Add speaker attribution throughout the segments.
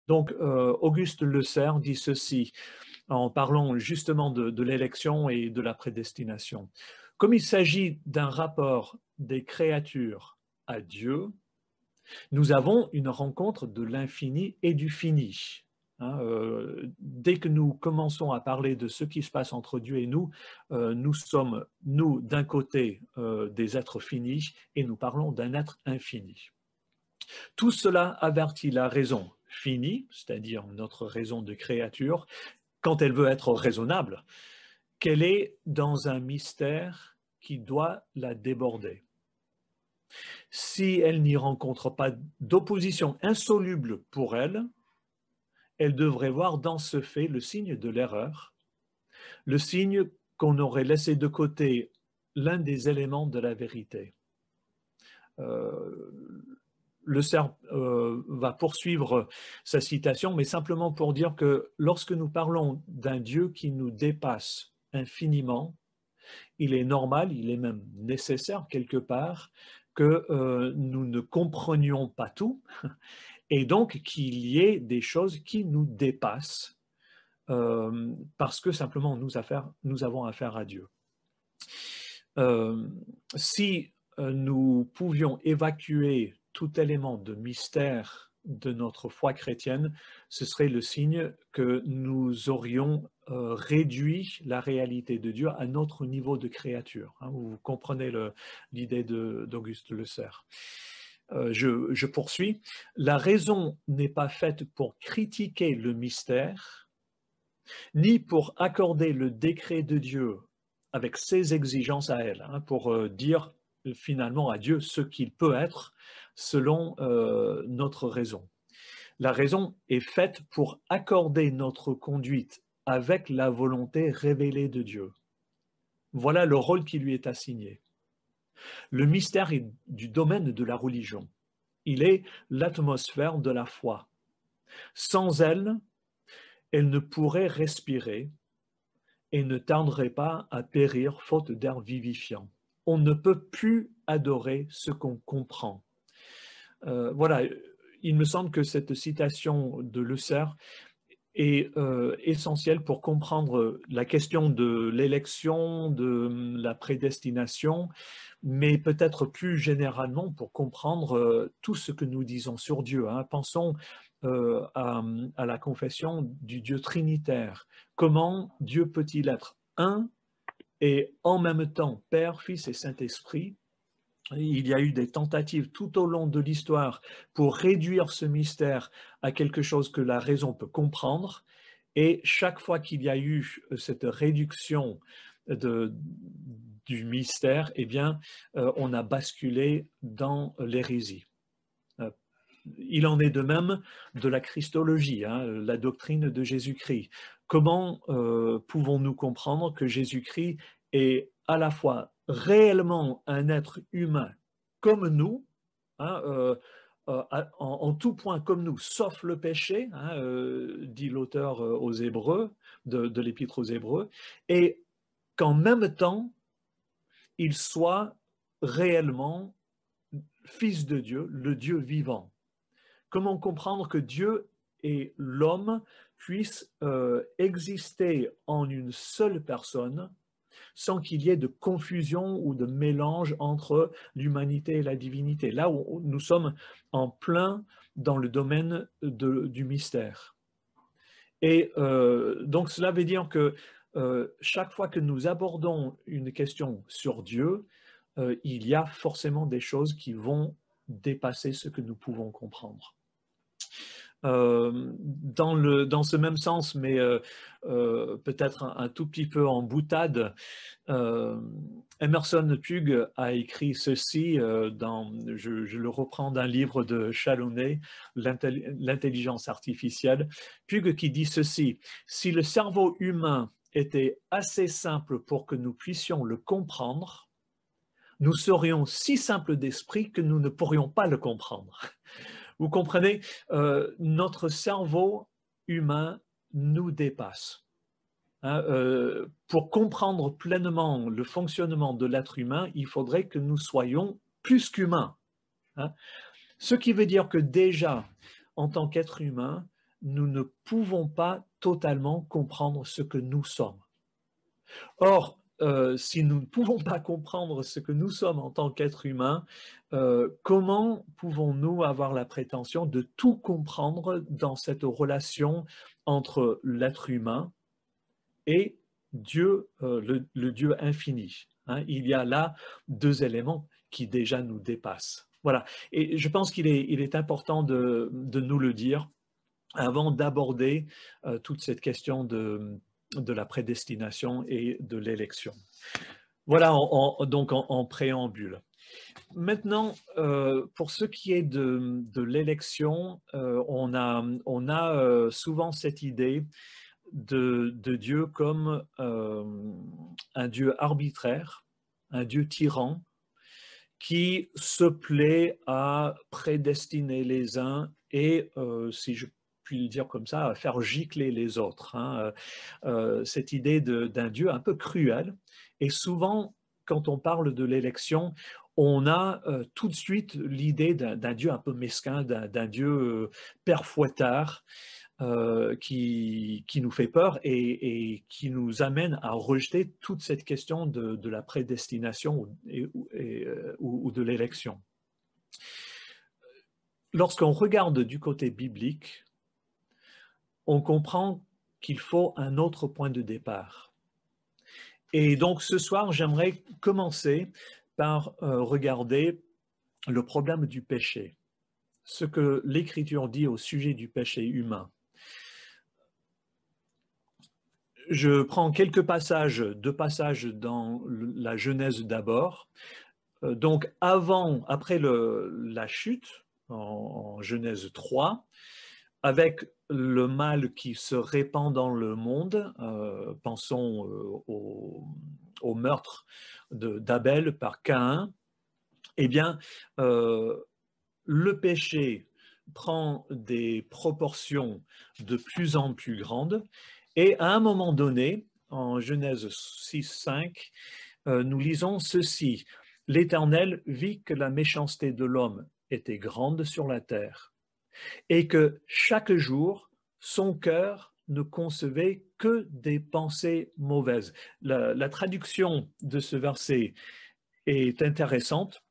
Speaker 1: Donc, Auguste Le Serre dit ceci, en parlant justement de l'élection et de la prédestination. Comme il s'agit d'un rapport des créatures à Dieu, nous avons une rencontre de l'infini et du fini. Hein, dès que nous commençons à parler de ce qui se passe entre Dieu et nous sommes, nous, d'un côté, des êtres finis et nous parlons d'un être infini. Tout cela avertit la raison finie, c'est-à-dire notre raison de créature, quand elle veut être raisonnable, qu'elle est dans un mystère qui doit la déborder. Si elle n'y rencontre pas d'opposition insoluble pour elle, elle devrait voir dans ce fait le signe de l'erreur, le signe qu'on aurait laissé de côté l'un des éléments de la vérité. Le Serre va poursuivre sa citation, mais simplement pour dire que lorsque nous parlons d'un Dieu qui nous dépasse infiniment, il est normal, il est même nécessaire quelque part que nous ne comprenions pas tout et donc qu'il y ait des choses qui nous dépassent parce que simplement nous avons affaire à Dieu. Si nous pouvions évacuer tout élément de mystère de notre foi chrétienne, ce serait le signe que nous aurions réduit la réalité de Dieu à notre niveau de créature. Hein, vous comprenez l'idée d'Auguste Le Serre. Je poursuis. La raison n'est pas faite pour critiquer le mystère, ni pour accorder le décret de Dieu avec ses exigences à elle, hein, pour dire finalement à Dieu ce qu'il peut être selon notre raison. La raison est faite pour accorder notre conduite avec la volonté révélée de Dieu. Voilà le rôle qui lui est assigné. Le mystère est du domaine de la religion. Il est l'atmosphère de la foi. Sans elle, elle ne pourrait respirer et ne tarderait pas à périr faute d'air vivifiant. On ne peut plus adorer ce qu'on comprend. Voilà, il me semble que cette citation de Le Serre est essentielle pour comprendre la question de l'élection, de la prédestination, mais peut-être plus généralement pour comprendre tout ce que nous disons sur Dieu. Hein. Pensons à la confession du Dieu trinitaire. Comment Dieu peut-il être un et en même temps Père, Fils et Saint-Esprit? Il y a eu des tentatives tout au long de l'histoire pour réduire ce mystère à quelque chose que la raison peut comprendre. Et chaque fois qu'il y a eu cette réduction du mystère, eh bien, on a basculé dans l'hérésie. Il en est de même de la christologie, hein, la doctrine de Jésus-Christ. Comment pouvons-nous comprendre que Jésus-Christ est à la fois réellement un être humain comme nous, hein, en tout point comme nous, sauf le péché, hein, dit l'auteur aux Hébreux, de l'Épître aux Hébreux, et qu'en même temps, il soit réellement fils de Dieu, le Dieu vivant. Comment comprendre que Dieu et l'homme puissent exister en une seule personne sans qu'il y ait de confusion ou de mélange entre l'humanité et la divinité. Là où nous sommes en plein dans le domaine du mystère. Et donc cela veut dire que chaque fois que nous abordons une question sur Dieu, il y a forcément des choses qui vont dépasser ce que nous pouvons comprendre. Dans ce même sens, mais peut-être un tout petit peu en boutade, Emerson Pugh a écrit ceci, je le reprends d'un livre de Chalonnais, L'intelligence artificielle. Pugh qui dit ceci: si le cerveau humain était assez simple pour que nous puissions le comprendre, nous serions si simples d'esprit que nous ne pourrions pas le comprendre. Vous comprenez, notre cerveau humain nous dépasse. Hein, pour comprendre pleinement le fonctionnement de l'être humain, il faudrait que nous soyons plus qu'humains. Hein. Ce qui veut dire que déjà, en tant qu'être humain, nous ne pouvons pas totalement comprendre ce que nous sommes. Or, si nous ne pouvons pas comprendre ce que nous sommes en tant qu'êtres humains, comment pouvons-nous avoir la prétention de tout comprendre dans cette relation entre l'être humain et Dieu, le Dieu infini, hein? Il y a là 2 éléments qui déjà nous dépassent. Voilà, et je pense il est important de nous le dire avant d'aborder toute cette question de la prédestination et de l'élection. Voilà, donc en préambule. Maintenant, pour ce qui est de l'élection, on a souvent cette idée de Dieu comme un Dieu arbitraire, un Dieu tyran, qui se plaît à prédestiner les uns et, si je puis le dire comme ça, à faire gicler les autres, hein. Cette idée d'un Dieu un peu cruel. Et souvent, quand on parle de l'élection, on a tout de suite l'idée d'un Dieu un peu mesquin, d'un Dieu père fouettard, qui nous fait peur et qui nous amène à rejeter toute cette question de la prédestination ou de l'élection. Lorsqu'on regarde du côté biblique, on comprend qu'il faut un autre point de départ. Et donc ce soir, j'aimerais commencer par regarder le problème du péché, ce que l'Écriture dit au sujet du péché humain. Je prends quelques passages, 2 passages dans la Genèse d'abord. Donc après la chute, en Genèse 3, avec le mal qui se répand dans le monde, pensons au meurtre d'Abel par Caïn, eh bien, le péché prend des proportions de plus en plus grandes. Et à un moment donné, en Genèse 6, 5, nous lisons ceci. L'Éternel vit que la méchanceté de l'homme était grande sur la terre et que chaque jour, son cœur ne concevait que des pensées mauvaises. La traduction de ce verset est intéressante,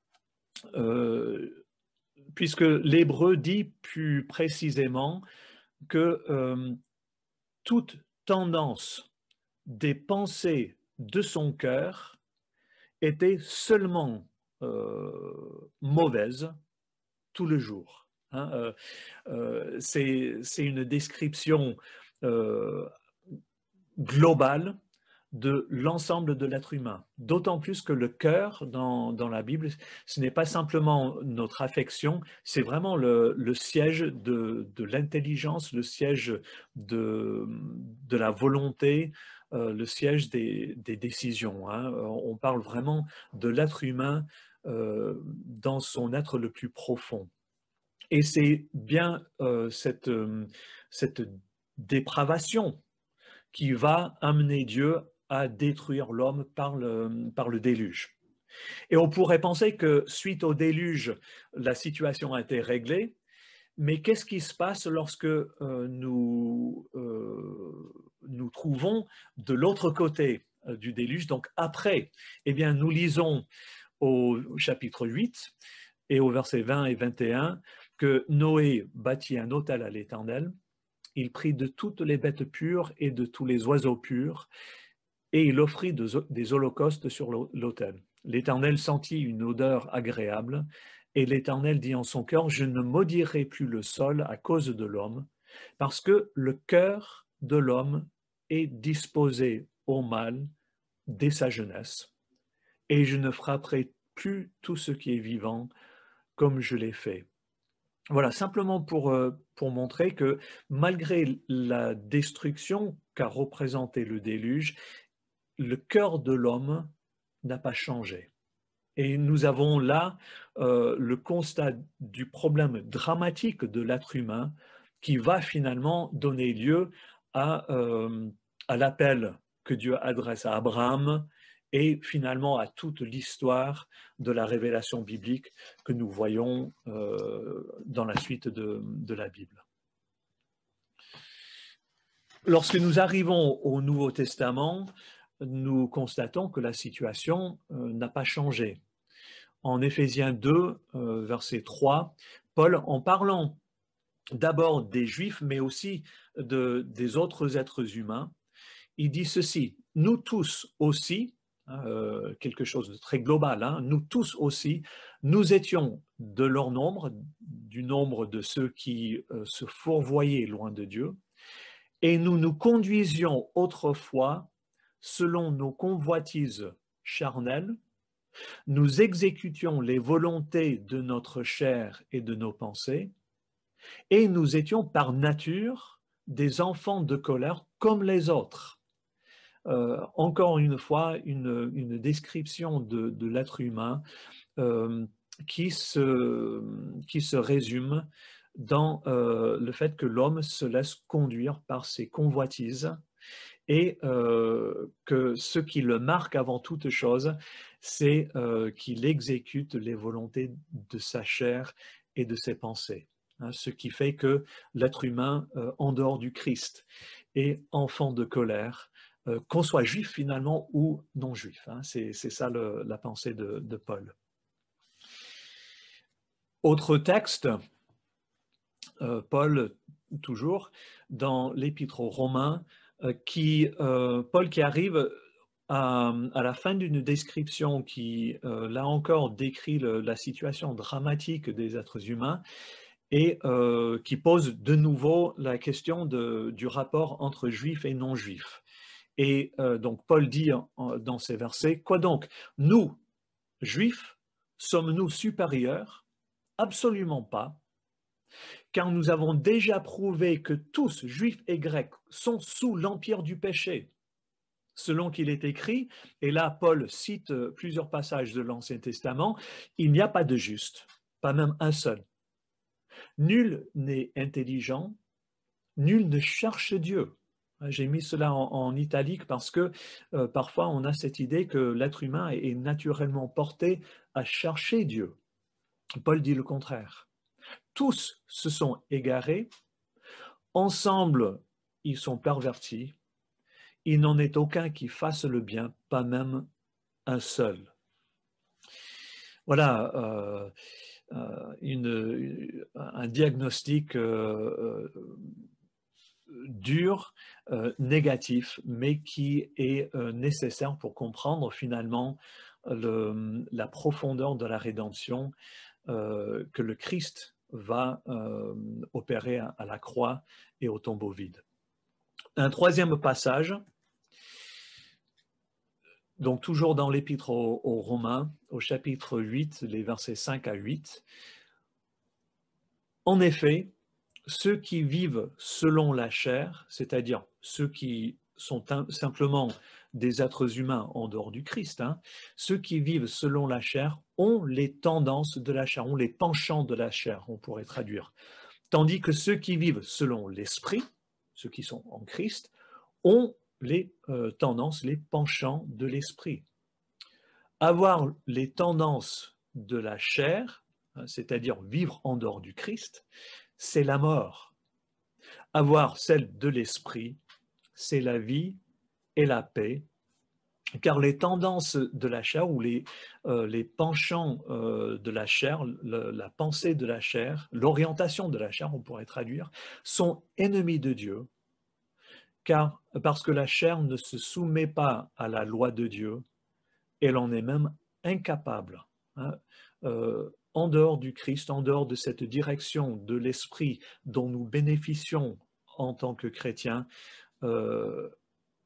Speaker 1: puisque l'hébreu dit plus précisément que toute tendance des pensées de son cœur était seulement mauvaise tout le jour. Hein. C'est une description globale de l'ensemble de l'être humain. D'autant plus que le cœur, dans la Bible, ce n'est pas simplement notre affection, c'est vraiment le siège de l'intelligence, le siège de la volonté, le siège des décisions, hein. On parle vraiment de l'être humain dans son être le plus profond. Et c'est bien cette dépravation qui va amener Dieu à détruire l'homme par le déluge. Et on pourrait penser que suite au déluge, la situation a été réglée, mais qu'est-ce qui se passe lorsque nous trouvons de l'autre côté du déluge, donc après? Eh bien, nous lisons au chapitre 8 et au verset 20 et 21 que Noé bâtit un autel à l'Éternel. Il prit de toutes les bêtes pures et de tous les oiseaux purs, et il offrit des holocaustes sur l'autel. L'Éternel sentit une odeur agréable, et l'Éternel dit en son cœur, je ne maudirai plus le sol à cause de l'homme, parce que le cœur de l'homme est disposé au mal dès sa jeunesse, et je ne frapperai plus tout ce qui est vivant comme je l'ai fait. Voilà, simplement pour montrer que malgré la destruction qu'a représenté le déluge, le cœur de l'homme n'a pas changé. Et nous avons là le constat du problème dramatique de l'être humain qui va finalement donner lieu à l'appel que Dieu adresse à Abraham et finalement à toute l'histoire de la révélation biblique que nous voyons dans la suite de la Bible. Lorsque nous arrivons au Nouveau Testament, nous constatons que la situation n'a pas changé. En Éphésiens 2, verset 3, Paul, en parlant d'abord des Juifs, mais aussi des autres êtres humains, il dit ceci: nous tous aussi, quelque chose de très global, hein, nous tous aussi, nous étions de leur nombre, du nombre de ceux qui se fourvoyaient loin de Dieu, et nous nous conduisions autrefois selon nos convoitises charnelles, nous exécutions les volontés de notre chair et de nos pensées, et nous étions par nature des enfants de colère comme les autres. Encore une fois, une description de l'être humain euh, qui se résume dans le fait que l'homme se laisse conduire par ses convoitises et que ce qui le marque avant toute chose, c'est qu'il exécute les volontés de sa chair et de ses pensées. Hein, ce qui fait que l'être humain, en dehors du Christ, est enfant de colère, qu'on soit juif finalement ou non juif. Hein. C'est ça la pensée de Paul. Autre texte, Paul, toujours, dans l'Épître aux Romains, Paul qui arrive à la fin d'une description qui, là encore, décrit la situation dramatique des êtres humains et qui pose de nouveau la question du rapport entre juifs et non-juifs. Et donc Paul dit dans ces versets, quoi donc, nous, juifs, sommes-nous supérieurs? Absolument pas, car nous avons déjà prouvé que tous, juifs et grecs, sont sous l'empire du péché. Selon qu'il est écrit, et là Paul cite plusieurs passages de l'Ancien Testament, il n'y a pas de juste, pas même un seul. Nul n'est intelligent, nul ne cherche Dieu. J'ai mis cela en italique parce que parfois on a cette idée que l'être humain est naturellement porté à chercher Dieu. Paul dit le contraire. Tous se sont égarés, ensemble ils sont pervertis, il n'en est aucun qui fasse le bien, pas même un seul. Voilà un diagnostic dur, négatif, mais qui est nécessaire pour comprendre finalement la profondeur de la rédemption que le Christ va opérer à la croix et au tombeau vide. Un troisième passage, donc toujours dans l'Épître aux Romains, au chapitre 8, les versets 5 à 8. En effet, ceux qui vivent selon la chair, c'est-à-dire ceux qui sont simplement des êtres humains en dehors du Christ, hein, ceux qui vivent selon la chair ont les tendances de la chair, ont les penchants de la chair, on pourrait traduire. Tandis que ceux qui vivent selon l'esprit, ceux qui sont en Christ, ont les tendances, les penchants de l'esprit. Avoir les tendances de la chair, hein, c'est-à-dire vivre en dehors du Christ, c'est la mort. Avoir celle de l'esprit, c'est la vie et la paix, car les tendances de la chair ou les penchants de la chair, la pensée de la chair, l'orientation de la chair, on pourrait traduire, sont ennemis de Dieu, parce que la chair ne se soumet pas à la loi de Dieu, elle en est même incapable. Hein. En dehors du Christ, en dehors de cette direction de l'esprit dont nous bénéficions en tant que chrétiens,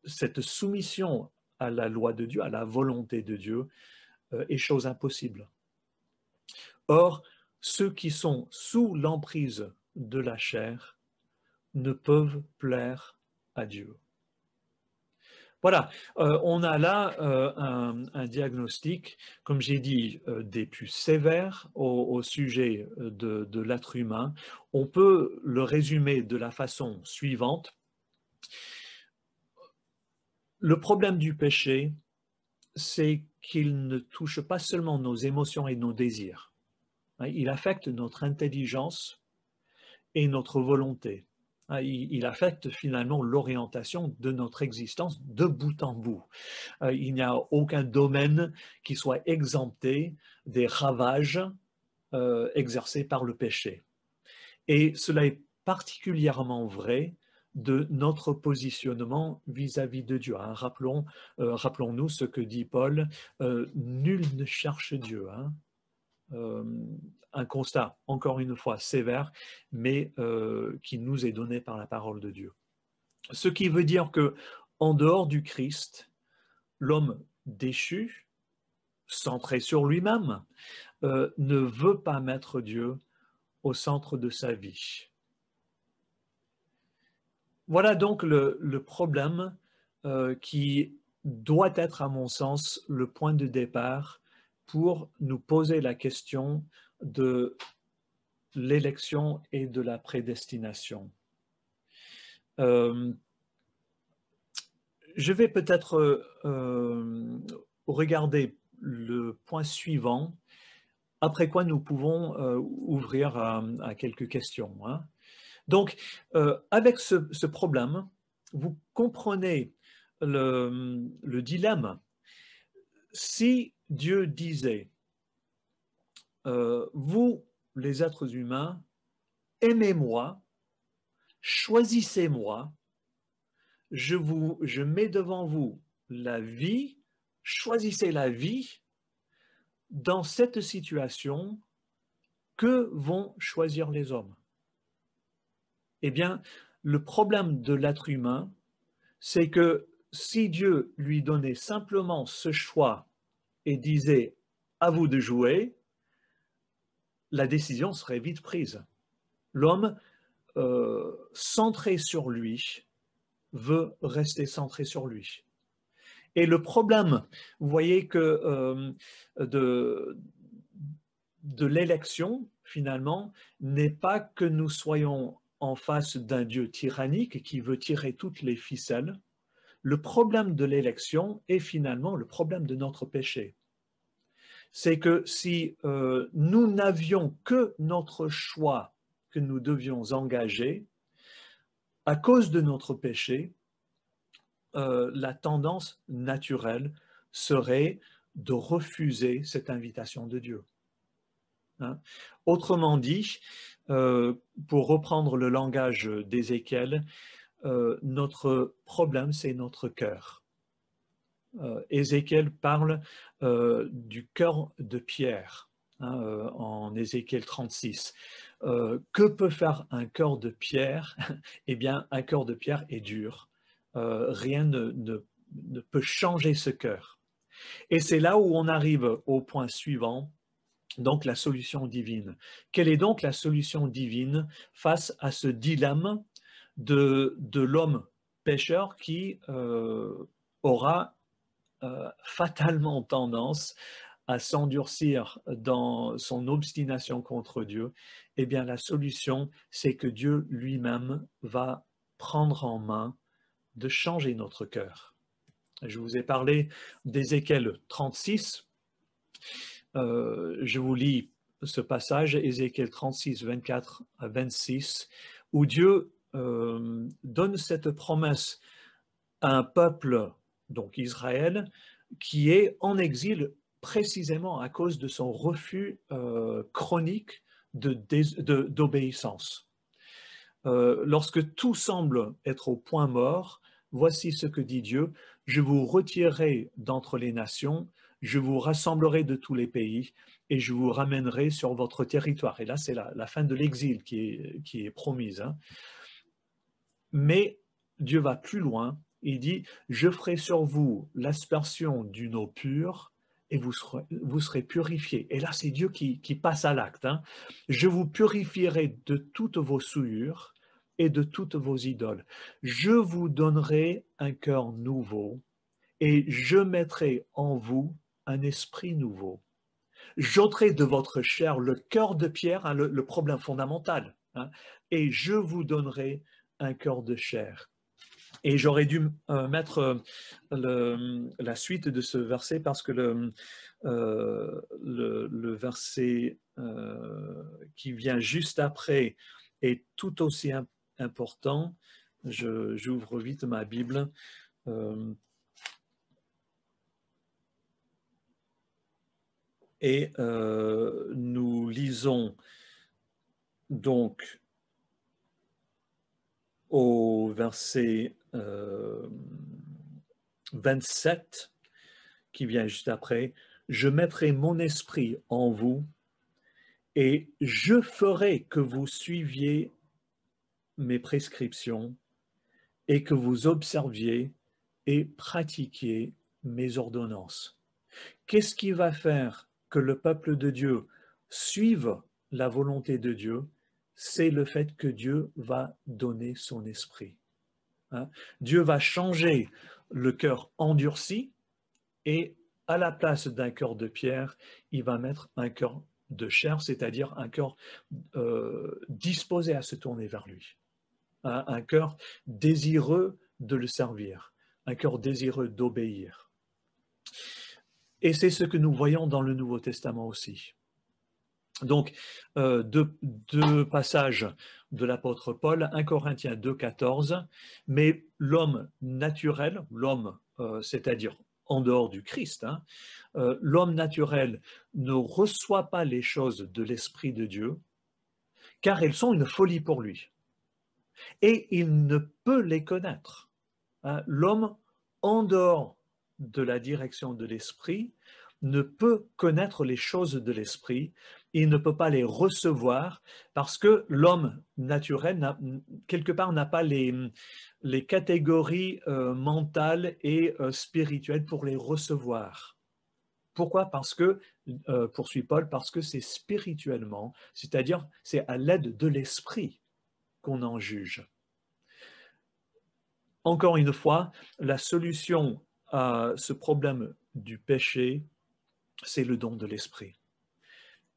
Speaker 1: cette soumission à la loi de Dieu, à la volonté de Dieu, est chose impossible. Or, ceux qui sont sous l'emprise de la chair ne peuvent plaire à Dieu. Voilà, on a là un diagnostic, comme j'ai dit, des plus sévères au sujet de l'être humain. On peut le résumer de la façon suivante. Le problème du péché, c'est qu'il ne touche pas seulement nos émotions et nos désirs. Il affecte notre intelligence et notre volonté. hein. Il affecte finalement l'orientation de notre existence de bout en bout. Il n'y a aucun domaine qui soit exempté des ravages exercés par le péché. Et cela est particulièrement vrai de notre positionnement vis-à-vis de Dieu, hein. Rappelons-nous ce que dit Paul, nul ne cherche Dieu, hein. Euh, un constat, encore une fois, sévère, mais qui nous est donné par la parole de Dieu. Ce qui veut dire que, en dehors du Christ, l'homme déchu, centré sur lui-même, ne veut pas mettre Dieu au centre de sa vie. Voilà donc le problème qui doit être, à mon sens, le point de départ pour nous poser la question de l'élection et de la prédestination. Je vais peut-être regarder le point suivant, après quoi nous pouvons ouvrir à quelques questions, hein. Donc, avec ce problème, vous comprenez le dilemme. Si Dieu disait, vous, les êtres humains, aimez-moi, choisissez-moi, je mets devant vous la vie, choisissez la vie, dans cette situation, que vont choisir les hommes? Eh bien, le problème de l'être humain, c'est que si Dieu lui donnait simplement ce choix et disait « à vous de jouer », la décision serait vite prise. L'homme, centré sur lui, veut rester centré sur lui. Et le problème, vous voyez que de l'élection, finalement, n'est pas que nous soyons en face d'un Dieu tyrannique qui veut tirer toutes les ficelles. Le problème de l'élection est finalement le problème de notre péché. C'est que si nous n'avions que notre choix que nous devions engager, à cause de notre péché, la tendance naturelle serait de refuser cette invitation de Dieu, hein. Autrement dit, pour reprendre le langage d'Ézéchiel, notre problème, c'est notre cœur. Ézéchiel parle du cœur de pierre, hein, en Ézéchiel 36. Que peut faire un cœur de pierre? Eh bien, un cœur de pierre est dur. Rien ne peut changer ce cœur. Et c'est là où on arrive au point suivant, donc la solution divine. Quelle est donc la solution divine face à ce dilemme de l'homme pécheur qui aura fatalement tendance à s'endurcir dans son obstination contre Dieu? Eh bien, la solution, c'est que Dieu lui-même va prendre en main de changer notre cœur. Je vous ai parlé d'Ézéchiel 36. Je vous lis ce passage, Ézéchiel 36, 24 à 26, où Dieu donne cette promesse à un peuple, donc Israël, qui est en exil précisément à cause de son refus chronique d'obéissance. Lorsque tout semble être au point mort, voici ce que dit Dieu: je vous retirerai d'entre les nations, je vous rassemblerai de tous les pays et je vous ramènerai sur votre territoire. Et là, c'est la fin de l'exil qui est promise, hein. Mais Dieu va plus loin. Il dit: je ferai sur vous l'aspersion d'une eau pure et vous serez purifiés. Et là, c'est Dieu qui passe à l'acte, hein. Je vous purifierai de toutes vos souillures et de toutes vos idoles. Je vous donnerai un cœur nouveau et je mettrai en vous un esprit nouveau. J'ôterai de votre chair le cœur de pierre, hein, le problème fondamental, hein, et je vous donnerai un cœur de chair. Et j'aurais dû mettre la suite de ce verset parce que le verset qui vient juste après est tout aussi important. J'ouvre vite ma Bible. Et nous lisons donc au verset 27 qui vient juste après. Je mettrai mon esprit en vous et je ferai que vous suiviez mes prescriptions et que vous observiez et pratiquiez mes ordonnances. Qu'est-ce qui va faire que le peuple de Dieu suive la volonté de Dieu? C'est le fait que Dieu va donner son esprit. Hein? Dieu va changer le cœur endurci et à la place d'un cœur de pierre, il va mettre un cœur de chair, c'est-à-dire un cœur disposé à se tourner vers lui. Un cœur désireux de le servir, un cœur désireux d'obéir. Et c'est ce que nous voyons dans le Nouveau Testament aussi. Donc, deux passages de l'apôtre Paul, 1 Corinthiens 2, 14, mais l'homme naturel, l'homme, c'est-à-dire en dehors du Christ, hein, l'homme naturel ne reçoit pas les choses de l'Esprit de Dieu, car elles sont une folie pour lui. Et il ne peut les connaître. Hein. L'homme, en dehors de la direction de l'Esprit, ne peut connaître les choses de l'Esprit, il ne peut pas les recevoir parce que l'homme naturel, quelque part, n'a pas les catégories mentales et spirituelles pour les recevoir. Pourquoi? Parce que, poursuit Paul, parce que c'est spirituellement, c'est-à-dire c'est à l'aide de l'Esprit qu'on en juge. Encore une fois, la solution à ce problème du péché, c'est le don de l'Esprit.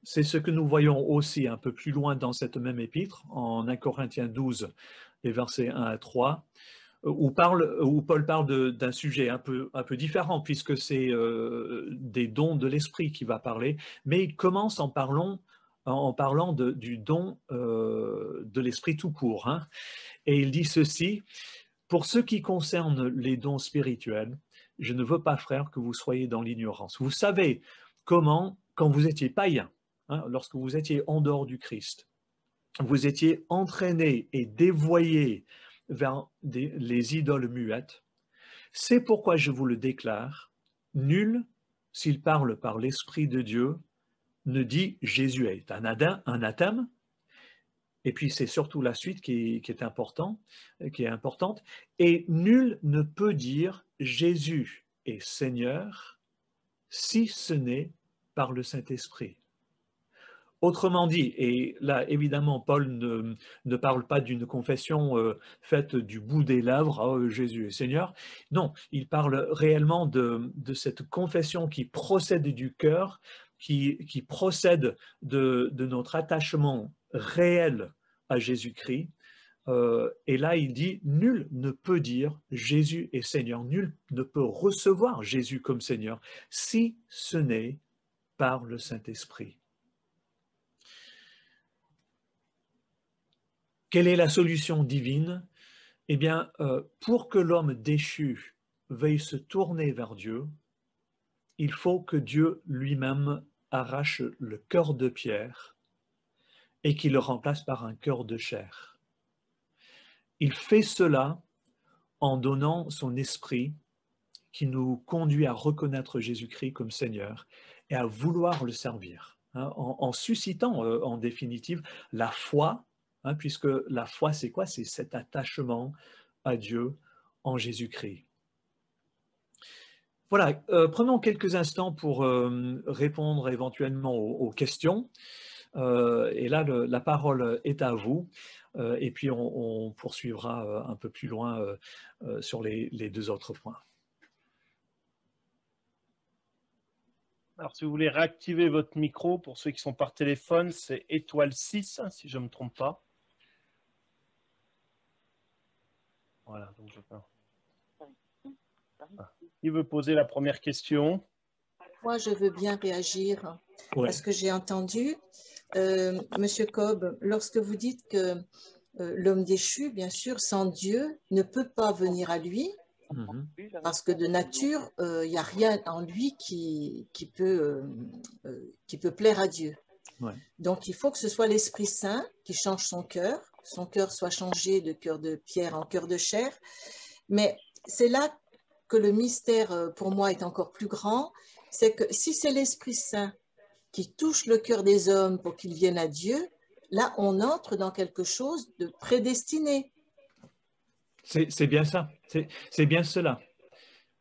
Speaker 1: C'est ce que nous voyons aussi un peu plus loin dans cette même épître, en 1 Corinthiens 12, les versets 1 à 3, où Paul parle d'un sujet un peu différent, puisque c'est des dons de l'Esprit qui va parler, mais il commence en parlant du don de l'Esprit tout court. Hein. Et il dit ceci: pour ce qui concerne les dons spirituels, je ne veux pas, frères, que vous soyez dans l'ignorance. Vous savez comment, quand vous étiez païen, hein, lorsque vous étiez en dehors du Christ, vous étiez entraînés et dévoyés vers les idoles muettes. C'est pourquoi je vous le déclare, nul, s'il parle par l'Esprit de Dieu, ne dit Jésus est un anathème. Et puis c'est surtout la suite qui est importante. Et nul ne peut dire Jésus est Seigneur si ce n'est par le Saint-Esprit. Autrement dit, et là évidemment Paul ne parle pas d'une confession faite du bout des lèvres, oh, Jésus est Seigneur. Non, il parle réellement de cette confession qui procède du cœur, qui procède de notre attachement réel à Jésus-Christ. Et là, il dit, nul ne peut dire Jésus est Seigneur, nul ne peut recevoir Jésus comme Seigneur si ce n'est par le Saint-Esprit. Quelle est la solution divine? Eh bien, pour que l'homme déchu veuille se tourner vers Dieu, il faut que Dieu lui-même arrache le cœur de pierre et qu'il le remplace par un cœur de chair. Il fait cela en donnant son esprit qui nous conduit à reconnaître Jésus-Christ comme Seigneur et à vouloir le servir, hein, en suscitant en définitive la foi, hein, puisque la foi c'est quoi? C'est cet attachement à Dieu en Jésus-Christ. Voilà, prenons quelques instants pour répondre éventuellement aux questions. Et là, la parole est à vous. Et puis, on poursuivra un peu plus loin sur les deux autres points.
Speaker 2: Alors, si vous voulez réactiver votre micro, pour ceux qui sont par téléphone, c'est étoile 6, si je ne me trompe pas. Voilà, donc je peux. Qui veut poser la première question?
Speaker 3: Moi, je veux bien réagir
Speaker 1: Ouais.
Speaker 3: à ce que j'ai entendu. Monsieur Cobb, lorsque vous dites que L'homme déchu, bien sûr, sans Dieu, ne peut pas venir à lui
Speaker 1: Mhm.
Speaker 3: parce que de nature, il n'y a rien en lui qui peut plaire à Dieu.
Speaker 1: Ouais.
Speaker 3: Donc, il faut que ce soit l'Esprit Saint qui change son cœur soit changé de cœur de pierre en cœur de chair. Mais c'est là que le mystère, pour moi, est encore plus grand. C'est que si c'est l'Esprit Saint qui touche le cœur des hommes pour qu'ils viennent à Dieu, là, on entre dans quelque chose de prédestiné.
Speaker 1: C'est bien ça, c'est bien cela.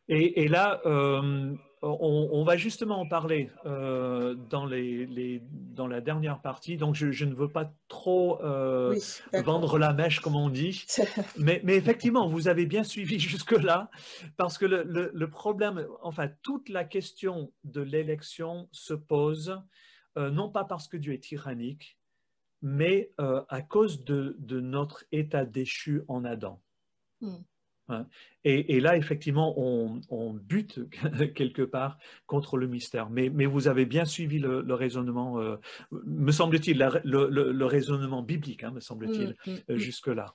Speaker 1: Et là, on va justement en parler dans dans la dernière partie. Donc, je ne veux pas trop
Speaker 3: Oui,
Speaker 1: vendre
Speaker 3: d'accord.
Speaker 1: la mèche, comme on dit. Mais effectivement, vous avez bien suivi jusque-là, parce que le problème, enfin, toute la question de l'élection se pose, non pas parce que Dieu est tyrannique, mais à cause de notre état déchu en Adam.
Speaker 3: Hmm.
Speaker 1: Hein. Et là, effectivement, on bute quelque part contre le mystère. Mais vous avez bien suivi le raisonnement, me semble-t-il, le raisonnement biblique, hein, me semble-t-il, jusque-là.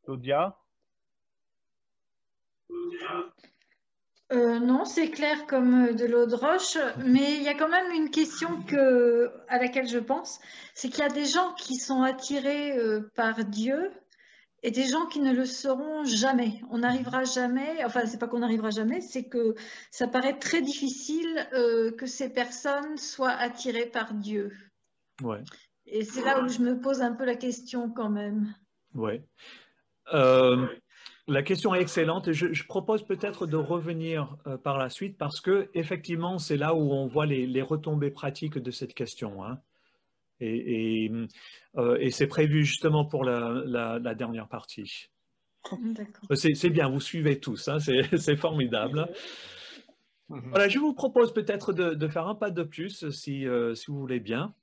Speaker 2: Claudia?
Speaker 4: Non, c'est clair comme de l'eau de roche, mais il y a quand même une question à laquelle je pense, c'est qu'il y a des gens qui sont attirés par Dieu et des gens qui ne le seront jamais. On n'arrivera jamais, enfin c'est pas qu'on n'arrivera jamais, c'est que ça paraît très difficile que ces personnes soient attirées par Dieu.
Speaker 1: Ouais,
Speaker 4: Et c'est là où je me pose un peu la question quand même.
Speaker 1: ouais. La question est excellente et je propose peut-être de revenir par la suite parce que effectivement, c'est là où on voit les retombées pratiques de cette question, hein. Et c'est prévu justement pour la dernière partie.
Speaker 4: D'accord.
Speaker 1: C'est bien, vous suivez tous, hein, c'est formidable. Voilà, je vous propose peut-être de faire un pas de plus si vous voulez bien.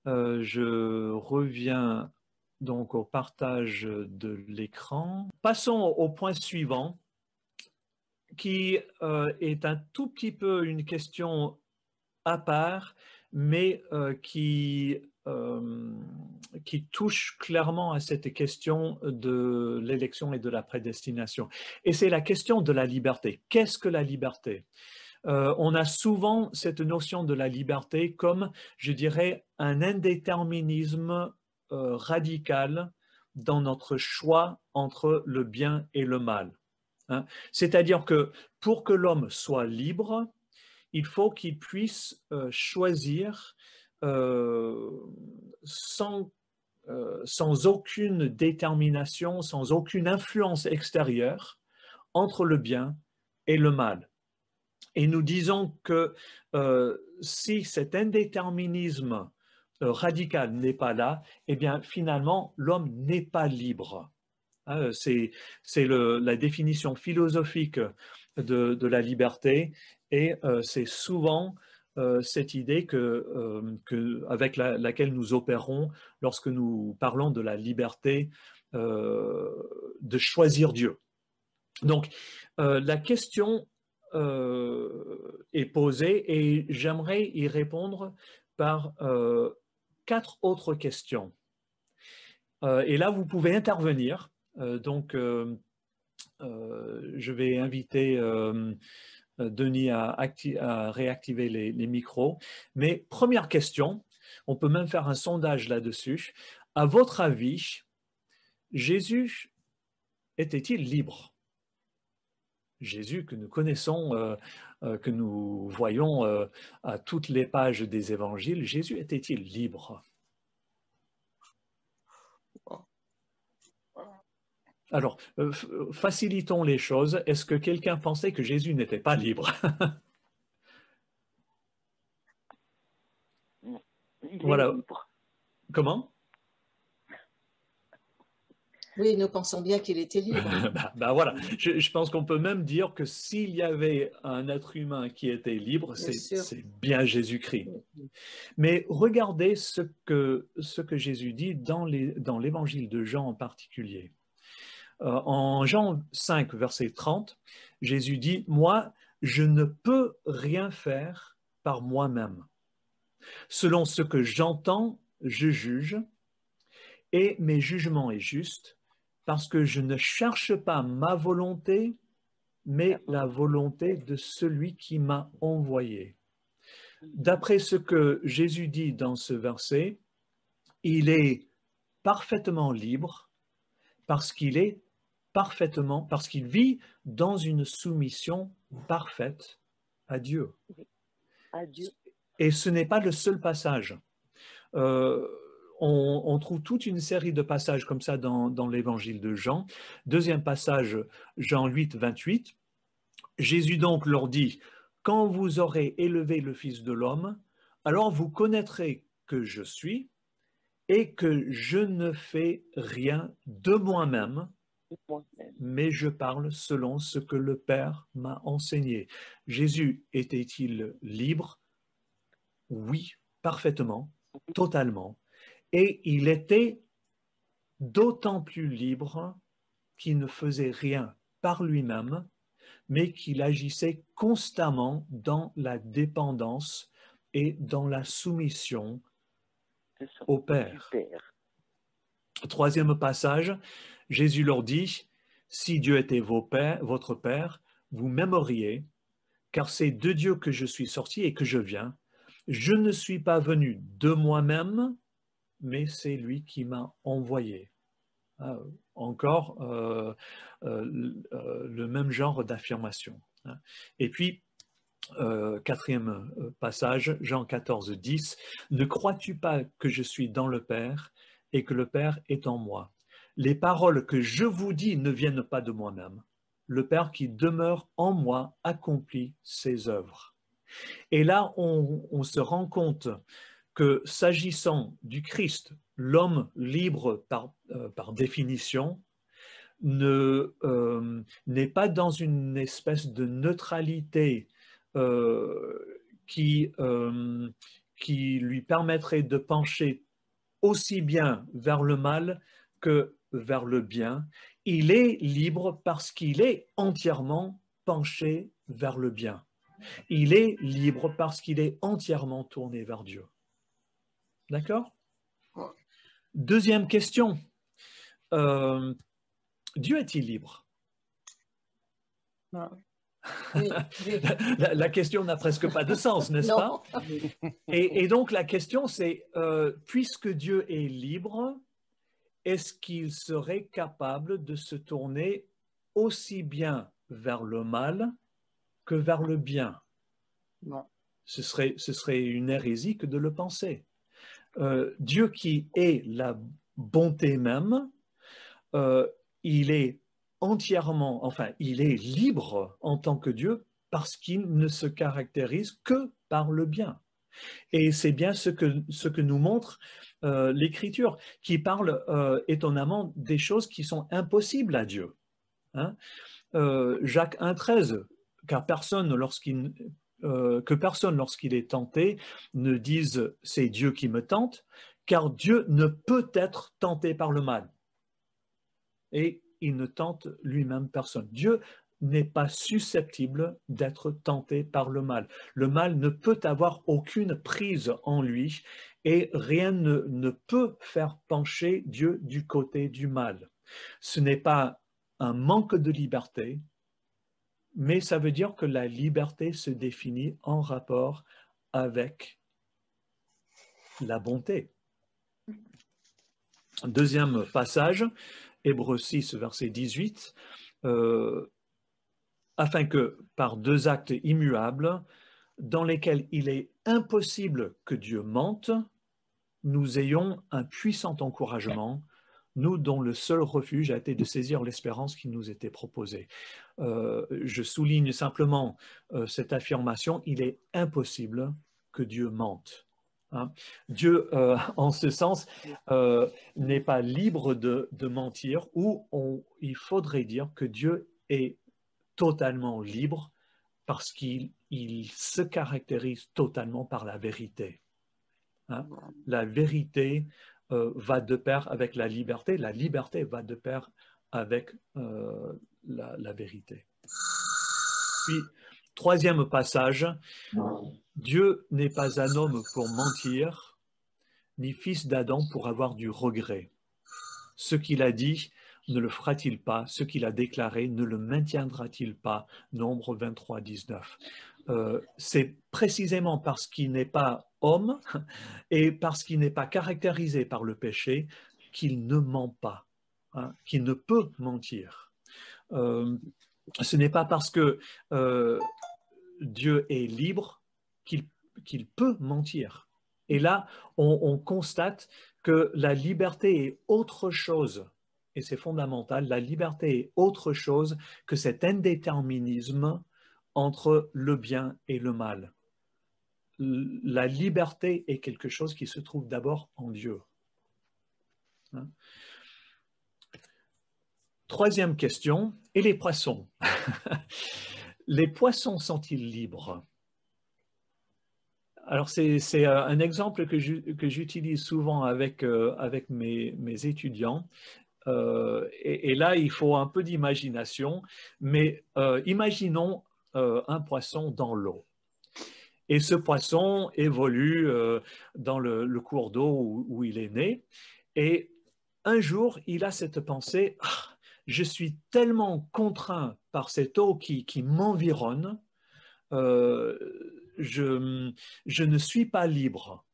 Speaker 1: Je reviens donc au partage de l'écran. Passons au point suivant, qui est un tout petit peu une question à part, mais qui touche clairement à cette question de l'élection et de la prédestination. Et c'est la question de la liberté. Qu'est-ce que la liberté? On a souvent cette notion de la liberté comme, je dirais, un indéterminisme radical dans notre choix entre le bien et le mal. Hein. C'est-à-dire que pour que l'homme soit libre, il faut qu'il puisse choisir sans aucune détermination, sans aucune influence extérieure entre le bien et le mal. Et nous disons que si cet indéterminisme radical n'est pas là, eh bien finalement l'homme n'est pas libre. Hein, c'est la définition philosophique de la liberté et c'est souvent cette idée avec laquelle nous opérons lorsque nous parlons de la liberté de choisir Dieu. Donc, la question est posée et j'aimerais y répondre par 4 autres questions. Et là, vous pouvez intervenir. Donc, je vais inviter Denis à réactiver les micros. Mais première question, on peut même faire un sondage là-dessus. À votre avis, Jésus était-il libre? Jésus que nous connaissons, que nous voyons à toutes les pages des évangiles, Jésus était-il libre? Alors, facilitons les choses. Est-ce que quelqu'un pensait que Jésus n'était pas libre? Voilà.
Speaker 5: Libre.
Speaker 1: Comment?
Speaker 3: Oui, nous pensons bien qu'il était libre.
Speaker 1: Ben voilà, je pense qu'on peut même dire que s'il y avait un être humain qui était libre,
Speaker 3: Bien sûr.
Speaker 1: c'est bien Jésus-Christ. Mais regardez ce que Jésus dit dans l'évangile de Jean en particulier. En Jean 5, verset 30, Jésus dit « Moi, je ne peux rien faire par moi-même. Selon ce que j'entends, je juge, et mes jugements est juste, parce que je ne cherche pas ma volonté, mais la volonté de celui qui m'a envoyé. D'après ce que Jésus dit dans ce verset, il est parfaitement libre parce qu'il vit dans une soumission parfaite à Dieu.
Speaker 5: À Dieu.
Speaker 1: Et ce n'est pas le seul passage. On trouve toute une série de passages comme ça dans l'évangile de Jean. Deuxième passage, Jean 8, 28. Jésus donc leur dit, « Quand vous aurez élevé le Fils de l'homme, alors vous connaîtrez que je suis et que je ne fais rien de moi-même, mais je parle selon ce que le Père m'a enseigné. » Jésus était-il libre? Oui, parfaitement, totalement. Et il était d'autant plus libre qu'il ne faisait rien par lui-même, mais qu'il agissait constamment dans la dépendance et dans la soumission au Père. Troisième passage, Jésus leur dit, « Si Dieu était votre Père, vous m'aimeriez, car c'est de Dieu que je suis sorti et que je viens. Je ne suis pas venu de moi-même, mais c'est lui qui m'a envoyé. » Encore le même genre d'affirmation. Et puis, quatrième passage, Jean 14, 10, « Ne crois-tu pas que je suis dans le Père et que le Père est en moi? Les paroles que je vous dis ne viennent pas de moi-même. Le Père qui demeure en moi accomplit ses œuvres. » Et là, on se rend compte que s'agissant du Christ, l'homme libre par définition, n'est pas dans une espèce de neutralité qui lui permettrait de pencher aussi bien vers le mal que vers le bien. Il est libre parce qu'il est entièrement penché vers le bien. Il est libre parce qu'il est entièrement tourné vers Dieu. D'accord? Deuxième question. Dieu est-il libre?
Speaker 3: Oui, oui.
Speaker 1: La question n'a presque pas de sens, n'est-ce pas? Et donc la question c'est, puisque Dieu est libre, est-ce qu'il serait capable de se tourner aussi bien vers le mal que vers le bien?
Speaker 3: Non.
Speaker 1: Ce serait une hérésie que de le penser. Dieu qui est la bonté même, il est entièrement, enfin, il est libre en tant que Dieu parce qu'il ne se caractérise que par le bien. Et c'est bien ce que nous montre l'Écriture, qui parle étonnamment des choses qui sont impossibles à Dieu. Hein? Jacques 1,13, car personne, lorsqu'il est tenté, ne dise « c'est Dieu qui me tente », car Dieu ne peut être tenté par le mal. Et il ne tente lui-même personne. Dieu n'est pas susceptible d'être tenté par le mal. Le mal ne peut avoir aucune prise en lui et rien ne peut faire pencher Dieu du côté du mal. Ce n'est pas un manque de liberté, mais ça veut dire que la liberté se définit en rapport avec la bonté. Deuxième passage, Hébreux 6, verset 18, afin que par deux actes immuables, dans lesquels il est impossible que Dieu mente, nous ayons un puissant encouragement, nous dont le seul refuge a été de saisir l'espérance qui nous était proposée. Je souligne simplement cette affirmation, il est impossible que Dieu mente. Hein? Dieu, en ce sens, n'est pas libre de mentir, ou il faudrait dire que Dieu est totalement libre parce qu'il se caractérise totalement par la vérité. Hein? La vérité va de pair avec la liberté va de pair avec la vérité. Puis, troisième passage, Dieu n'est pas un homme pour mentir, ni fils d'Adam pour avoir du regret. Ce qu'il a dit, ne le fera-t-il pas? Ce qu'il a déclaré, ne le maintiendra-t-il pas? Nombre 23, 19. C'est précisément parce qu'il n'est pas homme et parce qu'il n'est pas caractérisé par le péché qu'il ne ment pas, hein, qu'il ne peut mentir. Ce n'est pas parce que Dieu est libre qu'il peut mentir. Et là, on constate que la liberté est autre chose, et c'est fondamental, la liberté est autre chose que cet indéterminisme entre le bien et le mal. La liberté est quelque chose qui se trouve d'abord en Dieu. Hein? Troisième question, et les poissons? Les poissons sont-ils libres? Alors, c'est un exemple que j'utilise souvent avec mes étudiants. Et là, il faut un peu d'imagination, mais imaginons un poisson dans l'eau. Et ce poisson évolue dans le cours d'eau où il est né. Et un jour, il a cette pensée, ah, je suis tellement contraint par cette eau qui m'environne, je ne suis pas libre.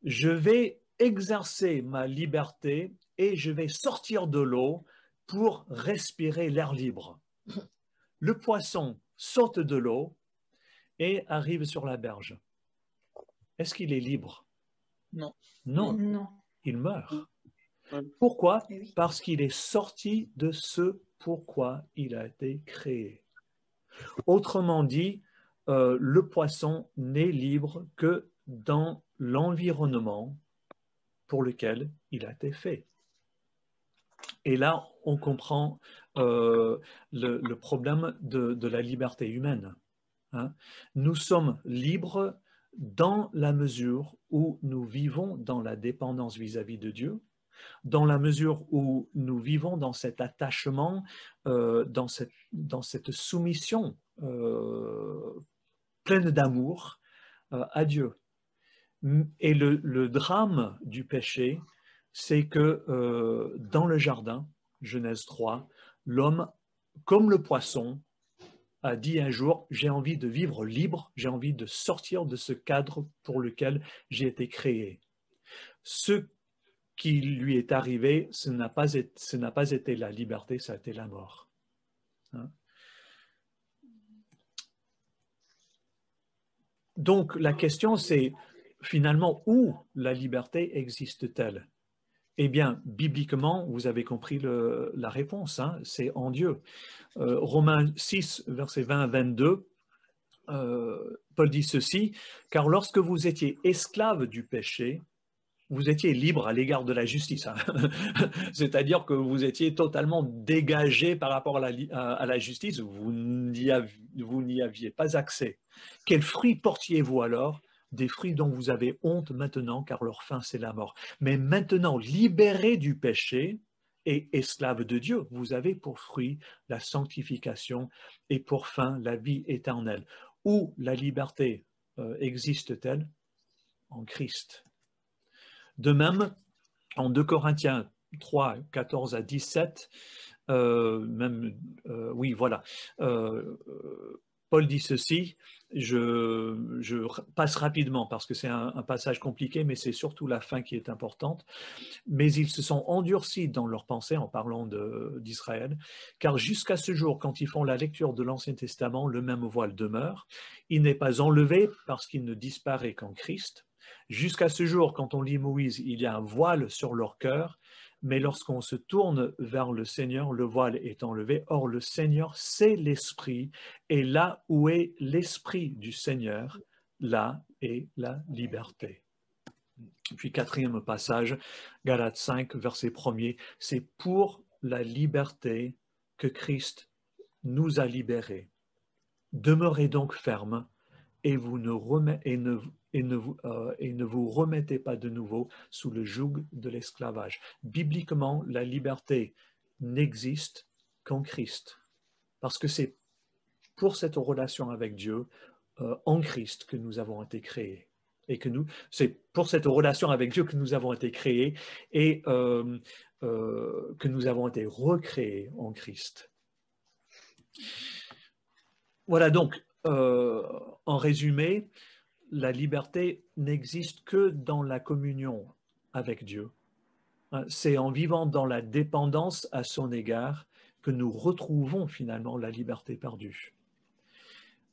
Speaker 1: Je vais exercer ma liberté et je vais sortir de l'eau pour respirer l'air libre. Le poisson saute de l'eau et arrive sur la berge. Est-ce qu'il est libre?
Speaker 5: Non.
Speaker 1: Non,
Speaker 4: Non.
Speaker 1: il meurt.
Speaker 5: Ouais.
Speaker 1: Pourquoi?
Speaker 4: Eh oui.
Speaker 1: Parce qu'il est sorti de ce pourquoi il a été créé. Autrement dit, le poisson n'est libre que dans l'environnement pour lequel il a été fait. Et là, on comprend le problème de la liberté humaine. Hein. Nous sommes libres dans la mesure où nous vivons dans la dépendance vis-à-vis de Dieu, dans la mesure où nous vivons dans cet attachement, dans cette soumission pleine d'amour à Dieu. Et le drame du péché, c'est que dans le jardin, Genèse 3, l'homme, comme le poisson, a dit un jour, j'ai envie de vivre libre, j'ai envie de sortir de ce cadre pour lequel j'ai été créé. Ce qui lui est arrivé, ce n'a pas été la liberté, ça a été la mort. Hein? Donc la question c'est finalement où la liberté existe-t-elle? Eh bien, bibliquement, vous avez compris la réponse, hein, c'est en Dieu. Romains 6, versets 20 à 22, Paul dit ceci, « Car lorsque vous étiez esclaves du péché, vous étiez libre à l'égard de la justice. Hein. C'est-à-dire que vous étiez totalement dégagé par rapport à la justice, vous n'y aviez pas accès. Quels fruits portiez-vous alors? Des fruits dont vous avez honte maintenant, car leur fin, c'est la mort. Mais maintenant, libérés du péché et esclaves de Dieu, vous avez pour fruit la sanctification et pour fin la vie éternelle. Où la liberté existe-t-elle? En Christ. De même, en 2 Corinthiens 3, 14 à 17, oui, voilà, Paul dit ceci, je passe rapidement parce que c'est un passage compliqué, mais c'est surtout la fin qui est importante. Mais ils se sont endurcis dans leur pensée en parlant d'Israël, car jusqu'à ce jour, quand ils font la lecture de l'Ancien Testament, le même voile demeure. Il n'est pas enlevé parce qu'il ne disparaît qu'en Christ. Jusqu'à ce jour, quand on lit Moïse, il y a un voile sur leur cœur, mais lorsqu'on se tourne vers le Seigneur, le voile est enlevé. Or, le Seigneur, c'est l'Esprit, et là où est l'Esprit du Seigneur, là est la liberté. Puis quatrième passage, Galates 5, verset 1er, c'est pour la liberté que Christ nous a libérés. Demeurez donc fermes et ne vous remettez pas de nouveau sous le joug de l'esclavage. Bibliquement, la liberté n'existe qu'en Christ, parce que c'est pour cette relation avec Dieu, en Christ, que nous avons été créés. Et que c'est pour cette relation avec Dieu que nous avons été créés et que nous avons été recréés en Christ. Voilà donc, en résumé, la liberté n'existe que dans la communion avec Dieu. C'est en vivant dans la dépendance à son égard que nous retrouvons finalement la liberté perdue.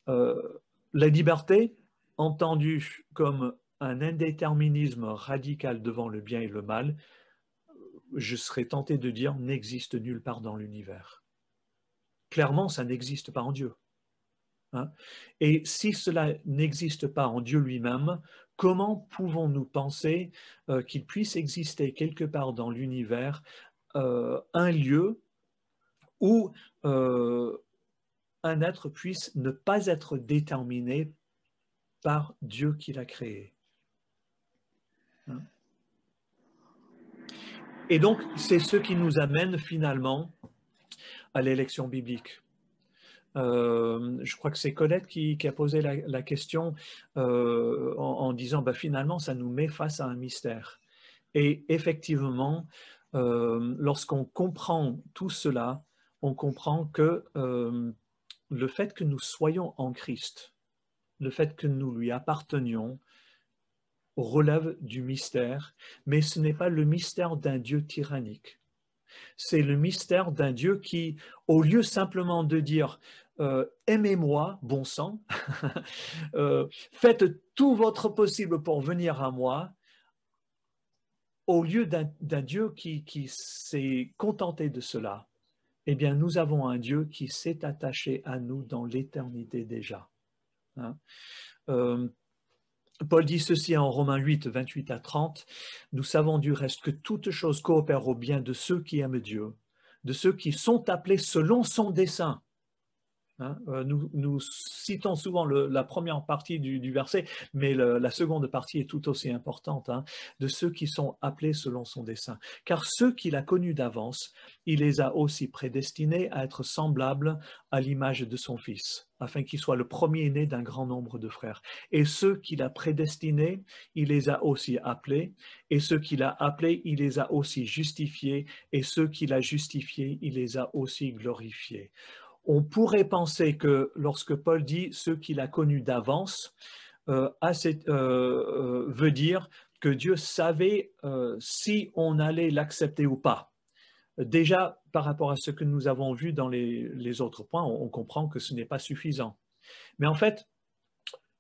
Speaker 1: La liberté, entendue comme un indéterminisme radical devant le bien et le mal, je serais tenté de dire, n'existe nulle part dans l'univers. Clairement, ça n'existe pas en Dieu. Et si cela n'existe pas en Dieu lui-même, comment pouvons-nous penser qu'il puisse exister quelque part dans l'univers un lieu où un être puisse ne pas être déterminé par Dieu qui l'a créé? Et donc, c'est ce qui nous amène finalement à l'élection biblique. Je crois que c'est Colette qui a posé la question en disant finalement ça nous met face à un mystère. Et effectivement, lorsqu'on comprend tout cela, on comprend que le fait que nous soyons en Christ, le fait que nous lui appartenions, relève du mystère, mais ce n'est pas le mystère d'un Dieu tyrannique. C'est le mystère d'un Dieu qui, au lieu simplement de dire aimez-moi, bon sang, faites tout votre possible pour venir à moi, au lieu d'un Dieu qui s'est contenté de cela, eh bien, nous avons un Dieu qui s'est attaché à nous dans l'éternité déjà. Paul dit ceci en Romains 8, 28 à 30, « Nous savons du reste que toute chose coopère au bien de ceux qui aiment Dieu, de ceux qui sont appelés selon son dessein. » Nous citons souvent la première partie du verset, mais la seconde partie est tout aussi importante, de ceux qui sont appelés selon son dessein. Car ceux qu'il a connus d'avance, il les a aussi prédestinés à être semblables à l'image de son Fils, afin qu'il soit le premier-né d'un grand nombre de frères. Et ceux qu'il a prédestinés, il les a aussi appelés, et ceux qu'il a appelés, il les a aussi justifiés, et ceux qu'il a justifiés, il les a aussi glorifiés. On pourrait penser que lorsque Paul dit ceux qu'il a connus d'avance, veut dire que Dieu savait si on allait l'accepter ou pas. Déjà, par rapport à ce que nous avons vu dans les autres points, on comprend que ce n'est pas suffisant. Mais en fait,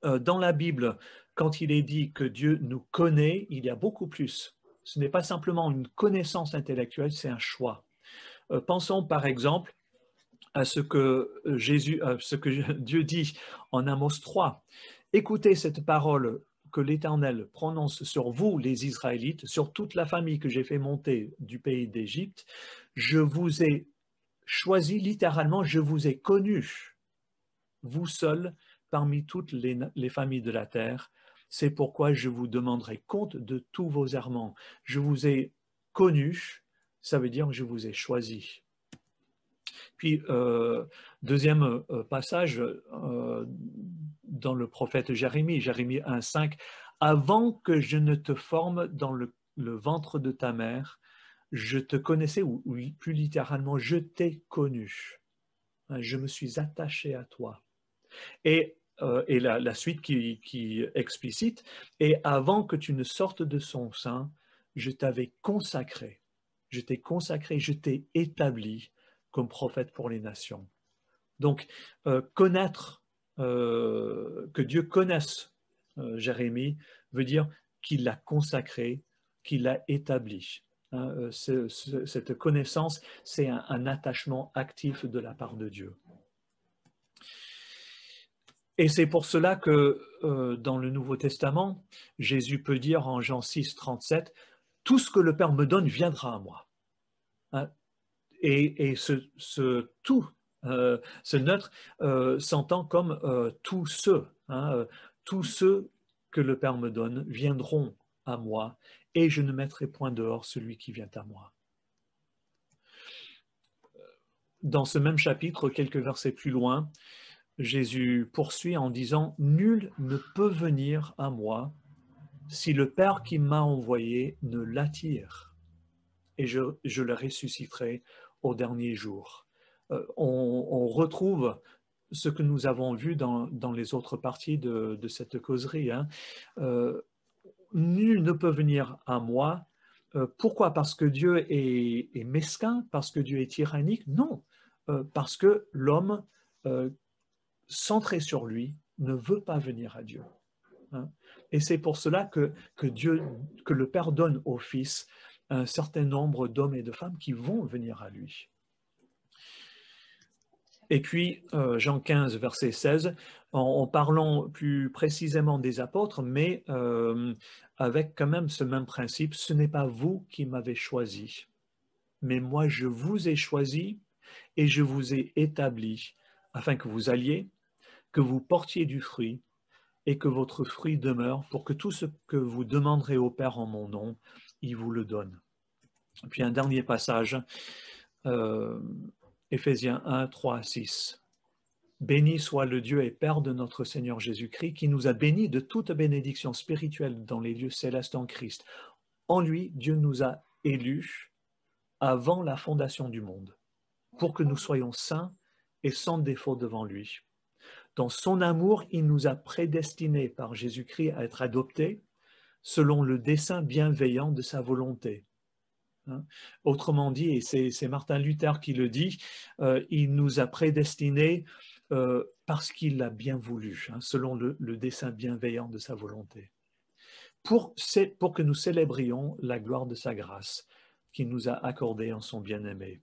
Speaker 1: dans la Bible, quand il est dit que Dieu nous connaît, il y a beaucoup plus. Ce n'est pas simplement une connaissance intellectuelle, c'est un choix. Pensons par exemple à ce que Dieu dit en Amos 3. Écoutez cette parole que l'Éternel prononce sur vous, les Israélites, sur toute la famille que j'ai fait monter du pays d'Égypte. Je vous ai choisi, littéralement, je vous ai connus, vous seuls, parmi toutes les familles de la terre. C'est pourquoi je vous demanderai compte de tous vos errements. Je vous ai connus, ça veut dire que je vous ai choisi. Puis, deuxième passage dans le prophète Jérémie, Jérémie 1,5, « Avant que je ne te forme dans le ventre de ta mère, je te connaissais, ou plus littéralement, je t'ai connu. Je me suis attaché à toi. » Et la suite qui explicite, « Et avant que tu ne sortes de son sein, je t'avais consacré. Je t'ai consacré, je t'ai établi comme prophète pour les nations. » Donc, connaître, que Dieu connaisse Jérémie veut dire qu'il l'a consacré, qu'il l'a établi. Cette connaissance, c'est un attachement actif de la part de Dieu. Et c'est pour cela que dans le Nouveau Testament, Jésus peut dire en Jean 6, 37, « Tout ce que le Père me donne viendra à moi. » Et ce tout, ce neutre, s'entend comme tous ceux. Tous ceux que le Père me donne viendront à moi, et je ne mettrai point dehors celui qui vient à moi. Dans ce même chapitre, quelques versets plus loin, Jésus poursuit en disant « Nul ne peut venir à moi si le Père qui m'a envoyé ne l'attire, et je le ressusciterai au dernier jour. On retrouve ce que nous avons vu dans les autres parties de cette causerie. Hein. Nul ne peut venir à moi. Pourquoi? Parce que Dieu est mesquin? Parce que Dieu est tyrannique? Non. Parce que l'homme, centré sur lui, ne veut pas venir à Dieu. Hein. Et c'est pour cela que le Père donne au Fils un certain nombre d'hommes et de femmes qui vont venir à lui. Et puis, Jean 15, verset 16, en parlant plus précisément des apôtres, mais avec quand même ce même principe, ce n'est pas vous qui m'avez choisi, mais moi je vous ai choisi et je vous ai établi, afin que vous alliez, que vous portiez du fruit, et que votre fruit demeure, pour que tout ce que vous demanderez au Père en mon nom, il vous le donne. Puis un dernier passage, Éphésiens 1, 3, 6. Béni soit le Dieu et Père de notre Seigneur Jésus-Christ, qui nous a bénis de toute bénédiction spirituelle dans les lieux célestes en Christ. En lui, Dieu nous a élus avant la fondation du monde, pour que nous soyons saints et sans défaut devant lui. Dans son amour, il nous a prédestinés par Jésus-Christ à être adoptés selon le dessein bienveillant de sa volonté. Hein? Autrement dit, et c'est Martin Luther qui le dit, il nous a prédestinés parce qu'il l'a bien voulu, hein, selon le dessein bienveillant de sa volonté. Pour que nous célébrions la gloire de sa grâce qu'il nous a accordée en son bien-aimé.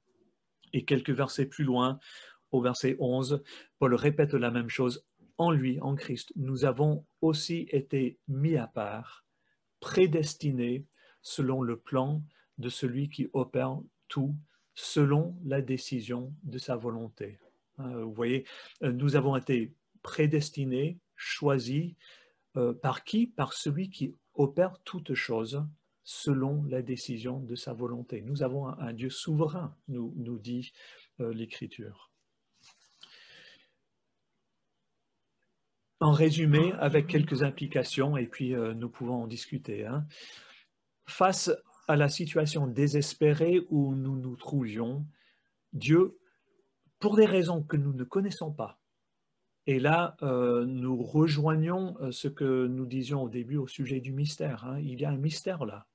Speaker 1: Et quelques versets plus loin, au verset 11, Paul répète la même chose. En lui, en Christ, nous avons aussi été mis à part, prédestinés selon le plan de celui qui opère tout, selon la décision de sa volonté. Vous voyez, nous avons été prédestinés, choisis, par qui? Par celui qui opère toutes choses selon la décision de sa volonté. Nous avons un Dieu souverain, nous dit l'Écriture. En résumé, avec quelques implications, et puis nous pouvons en discuter. Hein. Face à la situation désespérée où nous nous trouvions, Dieu, pour des raisons que nous ne connaissons pas, et là, nous rejoignons ce que nous disions au début au sujet du mystère. Hein. Il y a un mystère là.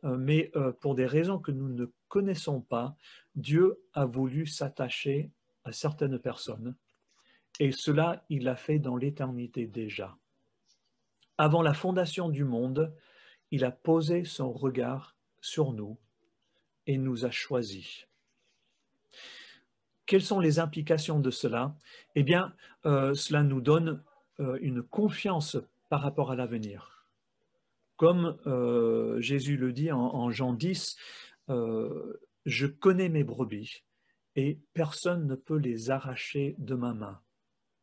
Speaker 1: Mais pour des raisons que nous ne connaissons pas, Dieu a voulu s'attacher à certaines personnes. Et cela, il l'a fait dans l'éternité déjà. Avant la fondation du monde, il a posé son regard sur nous et nous a choisis. Quelles sont les implications de cela? Eh bien, cela nous donne une confiance par rapport à l'avenir. Comme Jésus le dit en Jean 10, je connais mes brebis et personne ne peut les arracher de ma main.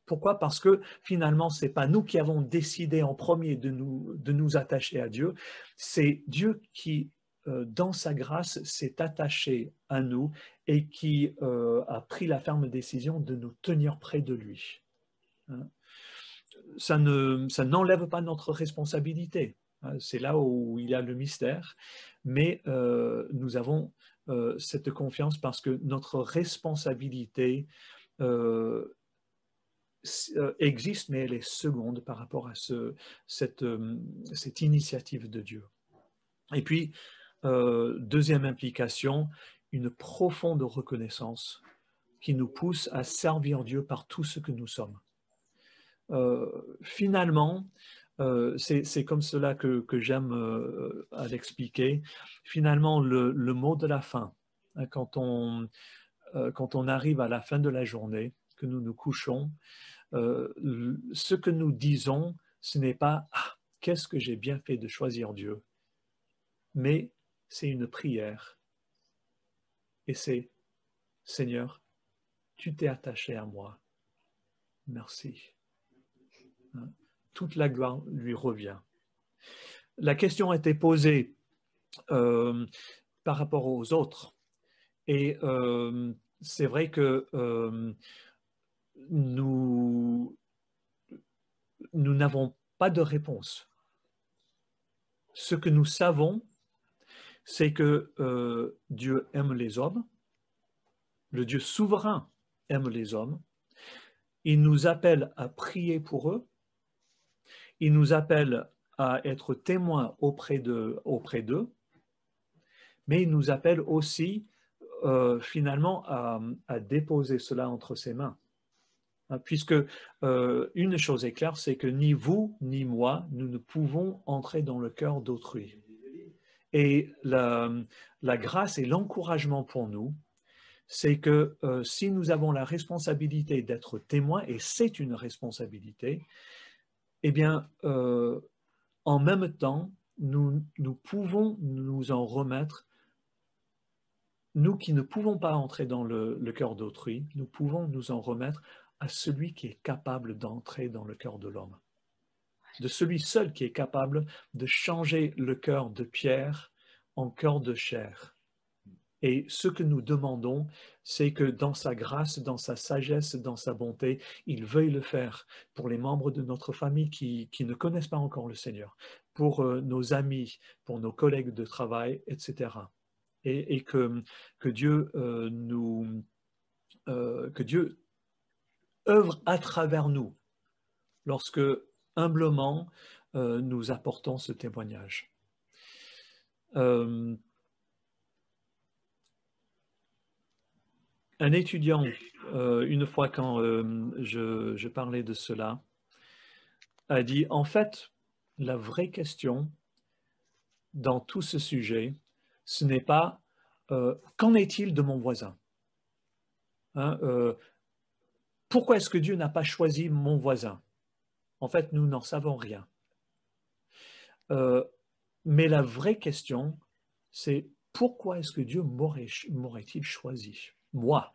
Speaker 1: Pourquoi? Parce que finalement, ce n'est pas nous qui avons décidé en premier de nous attacher à Dieu, c'est Dieu qui, dans sa grâce, s'est attaché à nous et qui a pris la ferme décision de nous tenir près de lui. Hein? Ça n'enlève pas notre responsabilité. C'est là où il y a le mystère, mais nous avons cette confiance parce que notre responsabilité existe, mais elle est seconde par rapport à cette initiative de Dieu. Et puis, deuxième implication, une profonde reconnaissance qui nous pousse à servir Dieu par tout ce que nous sommes. Finalement, c'est comme cela que j'aime à l'expliquer. Finalement, le mot de la fin, hein, quand on arrive à la fin de la journée, que nous nous couchons, ce que nous disons, ce n'est pas « Ah, qu'est-ce que j'ai bien fait de choisir Dieu ?» mais c'est une prière. Et c'est « Seigneur, tu t'es attaché à moi. Merci. » Toute la gloire lui revient. La question a été posée par rapport aux autres. Et c'est vrai que nous n'avons pas de réponse. ce que nous savons, c'est que Dieu aime les hommes, le Dieu souverain aime les hommes, il nous appelle à prier pour eux, il nous appelle à être témoins auprès d'eux, mais il nous appelle aussi finalement à déposer cela entre ses mains. Puisque une chose est claire, c'est que ni vous ni moi, nous ne pouvons entrer dans le cœur d'autrui. Et la grâce et l'encouragement pour nous, c'est que si nous avons la responsabilité d'être témoins, et c'est une responsabilité, eh bien, en même temps, nous pouvons nous en remettre. Nous qui ne pouvons pas entrer dans le cœur d'autrui, nous pouvons nous en remettre à celui qui est capable d'entrer dans le cœur de l'homme. De celui seul qui est capable de changer le cœur de pierre en cœur de chair. Et ce que nous demandons, c'est que dans sa grâce, dans sa sagesse, dans sa bonté, il veuille le faire pour les membres de notre famille qui ne connaissent pas encore le Seigneur, pour nos amis, pour nos collègues de travail, etc. Et que Dieu que Dieu œuvre à travers nous lorsque humblement nous apportons ce témoignage. Un étudiant, une fois quand je parlais de cela, a dit, en fait, la vraie question dans tout ce sujet, ce n'est pas qu'en est-il de mon voisin? Pourquoi est-ce que Dieu n'a pas choisi mon voisin? En fait, nous n'en savons rien. Mais la vraie question, c'est pourquoi est-ce que Dieu m'aurait-il choisi? Moi.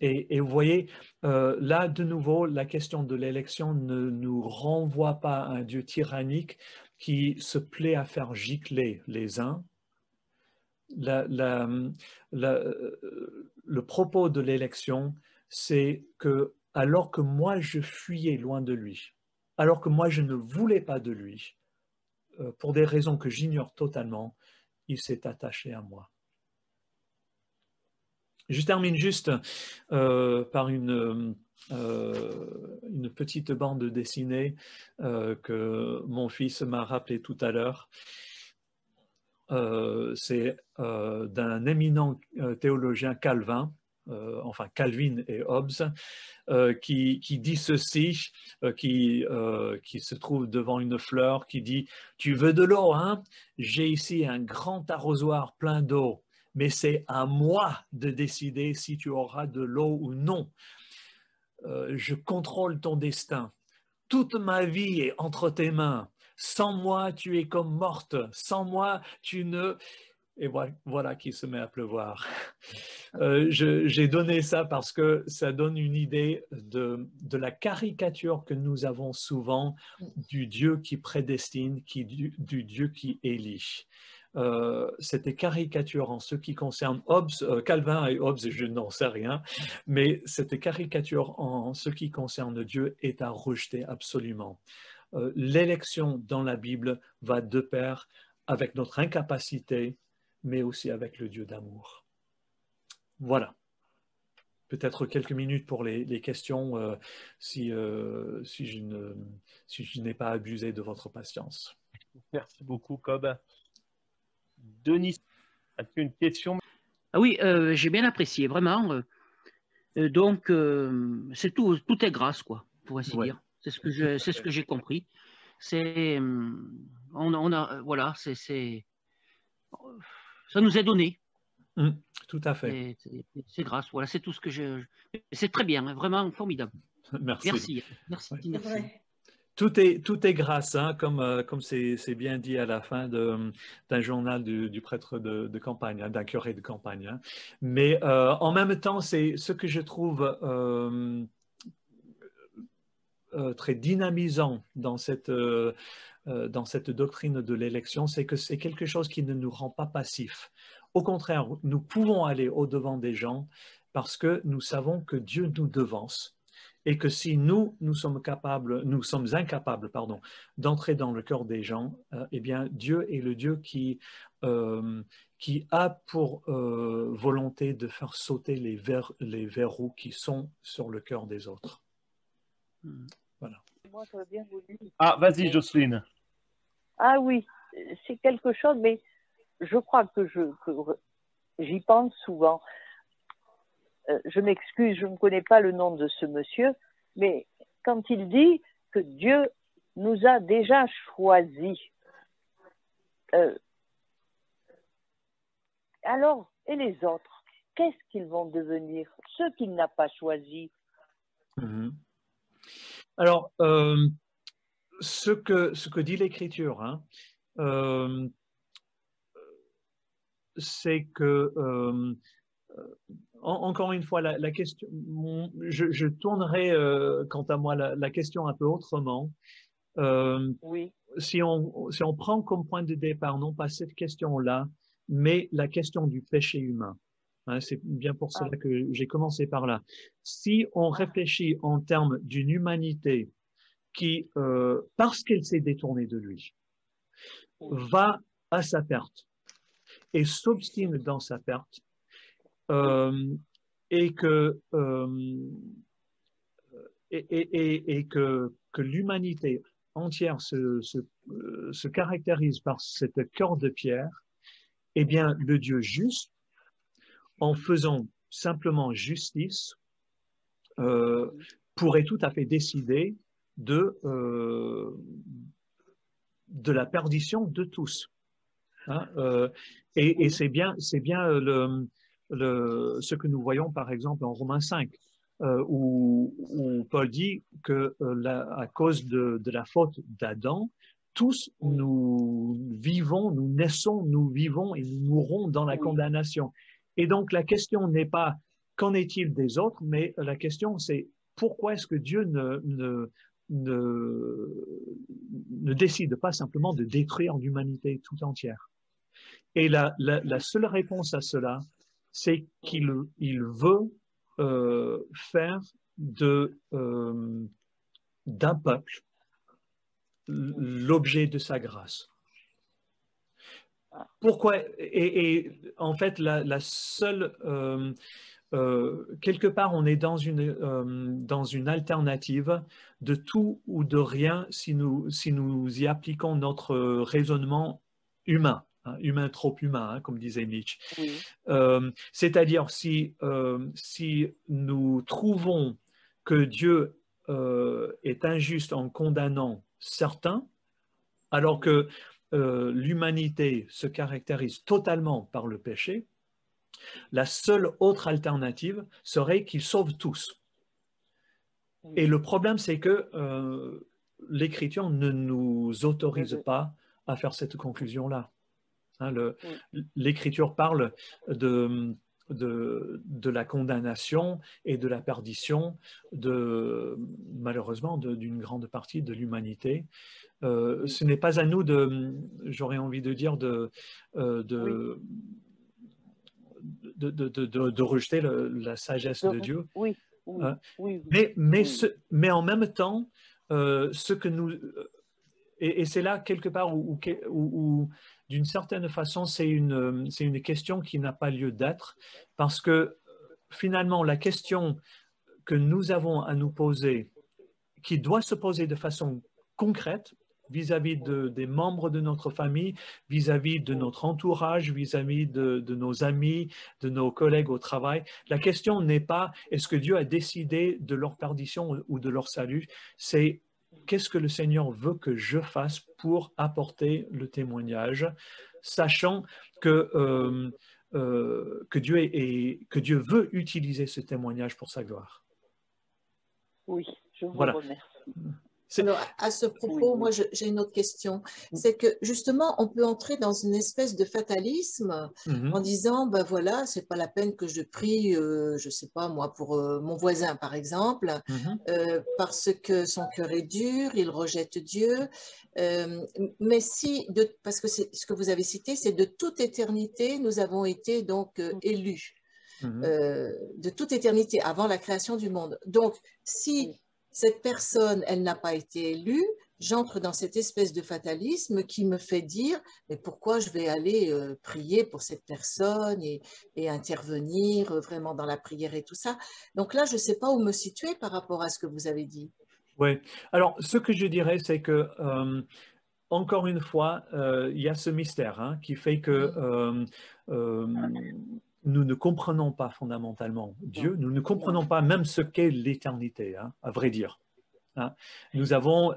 Speaker 1: Et vous voyez, là, de nouveau, la question de l'élection ne nous renvoie pas à un Dieu tyrannique qui se plaît à faire gicler les uns. Le propos de l'élection, c'est que alors que moi je fuyais loin de lui, alors que moi je ne voulais pas de lui, pour des raisons que j'ignore totalement, il s'est attaché à moi. Je termine juste par une petite bande dessinée que mon fils m'a rappelé tout à l'heure. C'est d'un éminent théologien Calvin, enfin Calvin et Hobbes, qui dit ceci, qui se trouve devant une fleur, qui dit « Tu veux de l'eau, hein? J'ai ici un grand arrosoir plein d'eau, mais c'est à moi de décider si tu auras de l'eau ou non. Je contrôle ton destin. Toute ma vie est entre tes mains. Sans moi, tu es comme morte. Sans moi, tu ne... » Et voilà qu'il se met à pleuvoir. J'ai donné ça parce que ça donne une idée de la caricature que nous avons souvent du Dieu qui prédestine, du Dieu qui élit. Cette caricature en ce qui concerne Hobbes, Calvin et Hobbes, je n'en sais rien, mais cette caricature en ce qui concerne Dieu est à rejeter absolument. L'élection dans la Bible va de pair avec notre incapacité, mais aussi avec le Dieu d'amour. Voilà. Peut-être quelques minutes pour les questions, si je n'ai pas abusé de votre patience.
Speaker 2: Merci beaucoup, Cobb. Denis, as-tu une question?
Speaker 5: Ah oui, j'ai bien apprécié, vraiment. Donc, c'est tout est grâce, quoi, pour ainsi dire. C'est ce que j'ai compris. C'est, voilà, ça nous est donné.
Speaker 1: Tout à fait.
Speaker 5: C'est grâce. Voilà, c'est tout ce que c'est très bien, vraiment formidable.
Speaker 1: Merci.
Speaker 5: Merci.
Speaker 1: Tout est grâce, hein, comme c'est bien dit à la fin d'un journal du prêtre de campagne, hein, d'un curé de campagne. Hein. Mais en même temps, c'est ce que je trouve très dynamisant dans cette doctrine de l'élection, c'est que c'est quelque chose qui ne nous rend pas passifs. Au contraire, nous pouvons aller au-devant des gens parce que nous savons que Dieu nous devance et que si nous sommes incapables, pardon, d'entrer dans le cœur des gens, eh bien, Dieu est le Dieu qui a pour volonté de faire sauter les verrous qui sont sur le cœur des autres. Voilà.
Speaker 6: Moi, j'aurais bien voulu.
Speaker 2: Ah, vas-y, Jocelyne.
Speaker 6: Ah oui, c'est quelque chose, mais je crois que j'y pense souvent. Je m'excuse, je ne connais pas le nom de ce monsieur, mais quand il dit que Dieu nous a déjà choisis, alors, et les autres, qu'est-ce qu'ils vont devenir, ceux qu'il n'a pas choisis?
Speaker 1: Alors, ce que dit l'Écriture, hein, c'est que, encore une fois, la question, je tournerai, quant à moi, la question un peu autrement.
Speaker 6: Oui.
Speaker 1: Si on prend comme point de départ, non pas cette question-là, mais la question du péché humain. Hein, c'est bien pour cela que j'ai commencé par là. Si on réfléchit en termes d'une humanité qui, parce qu'elle s'est détournée de lui, va à sa perte et s'obstine dans sa perte, et que l'humanité entière se caractérise par cette cœur de pierre, eh bien, le Dieu juste, en faisant simplement justice, pourrait tout à fait décider de la perdition de tous. Hein, et c'est bien ce que nous voyons par exemple en Romains 5, où Paul dit que à cause de la faute d'Adam, tous nous naissons, nous vivons et nous mourrons dans la condamnation. Et donc la question n'est pas qu'en est-il des autres, mais la question c'est pourquoi est-ce que Dieu ne décide pas simplement de détruire l'humanité tout entière. Et la seule réponse à cela, c'est qu'il veut faire d'un peuple l'objet de sa grâce. Pourquoi? Et en fait, la seule... quelque part, on est dans une alternative de tout ou de rien si nous y appliquons notre raisonnement humain, hein, humain trop humain, hein, comme disait Nietzsche.
Speaker 6: Oui.
Speaker 1: C'est-à-dire si nous trouvons que Dieu est injuste en condamnant certains, alors que l'humanité se caractérise totalement par le péché, la seule autre alternative serait qu'il sauve tous. Et le problème, c'est que l'Écriture ne nous autorise pas à faire cette conclusion-là. Hein, l'Écriture parle de la condamnation et de la perdition, malheureusement, d'une grande partie de l'humanité. Ce n'est pas à nous j'aurais envie de dire, de rejeter la sagesse de Dieu.
Speaker 6: Oui.
Speaker 1: Mais en même temps, ce que nous... Et c'est là, quelque part, où d'une certaine façon, c'est une question qui n'a pas lieu d'être, parce que finalement, la question que nous avons à nous poser, qui doit se poser de façon concrète, vis-à-vis des membres de notre famille, vis-à-vis de notre entourage, vis-à-vis de nos amis, de nos collègues au travail. La question n'est pas est-ce que Dieu a décidé de leur perdition ou de leur salut, c'est qu'est-ce que le Seigneur veut que je fasse pour apporter le témoignage, sachant que Dieu veut utiliser ce témoignage pour sa gloire.
Speaker 6: Oui, je vous remercie.
Speaker 3: Alors, à ce propos, moi, j'ai une autre question. C'est que, justement, on peut entrer dans une espèce de fatalisme en disant, ben voilà, c'est pas la peine que je prie, je sais pas, moi, pour mon voisin, par exemple, parce que son cœur est dur, il rejette Dieu. Mais parce que ce que vous avez cité, c'est de toute éternité, nous avons été donc élus. de toute éternité, avant la création du monde. Donc, si cette personne, elle n'a pas été élue, j'entre dans cette espèce de fatalisme qui me fait dire, mais pourquoi je vais aller prier pour cette personne et intervenir vraiment dans la prière et tout ça. Donc là, je ne sais pas où me situer par rapport à ce que vous avez dit.
Speaker 1: Oui. Alors, ce que je dirais, c'est que, encore une fois, il y a ce mystère hein, qui fait que nous ne comprenons pas fondamentalement Dieu, nous ne comprenons pas même ce qu'est l'éternité, hein, à vrai dire. Hein. Nous avons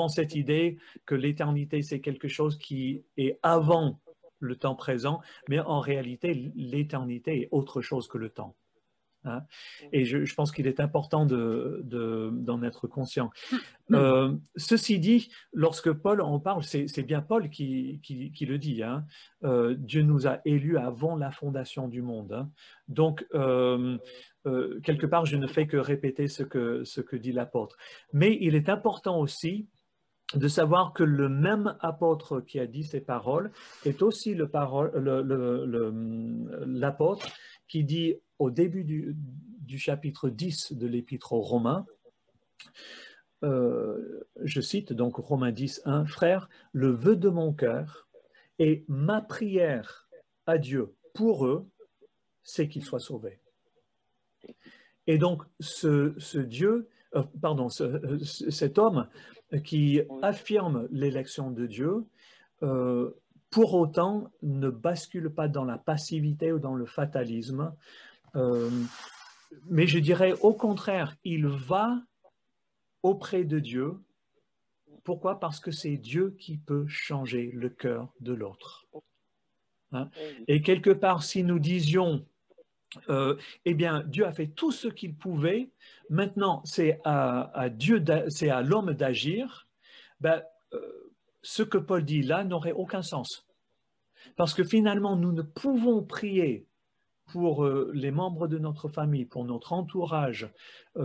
Speaker 1: cette idée que l'éternité, c'est quelque chose qui est avant le temps présent, mais en réalité, l'éternité est autre chose que le temps. Hein. Et je pense qu'il est important d'en être conscient. Ceci dit, lorsque Paul en parle, c'est bien Paul qui le dit. Hein. Dieu nous a élus avant la fondation du monde. Hein. Donc, quelque part, je ne fais que répéter ce que dit l'apôtre. Mais il est important aussi de savoir que le même apôtre qui a dit ces paroles est aussi l'apôtre qui dit au début du chapitre 10 de l'Épître aux Romains, je cite donc Romains 10, 1, « Frères, le vœu de mon cœur et ma prière à Dieu pour eux, c'est qu'ils soient sauvés. » Et donc, cet homme qui affirme l'élection de Dieu, pour autant ne bascule pas dans la passivité ou dans le fatalisme, mais je dirais au contraire, il va auprès de Dieu. Pourquoi? Parce que c'est Dieu qui peut changer le cœur de l'autre. Hein? Et quelque part, si nous disions, eh bien, Dieu a fait tout ce qu'il pouvait, maintenant c'est à l'homme d'agir, ben, ce que Paul dit là n'aurait aucun sens. Parce que finalement, nous ne pouvons prier pour les membres de notre famille, pour notre entourage,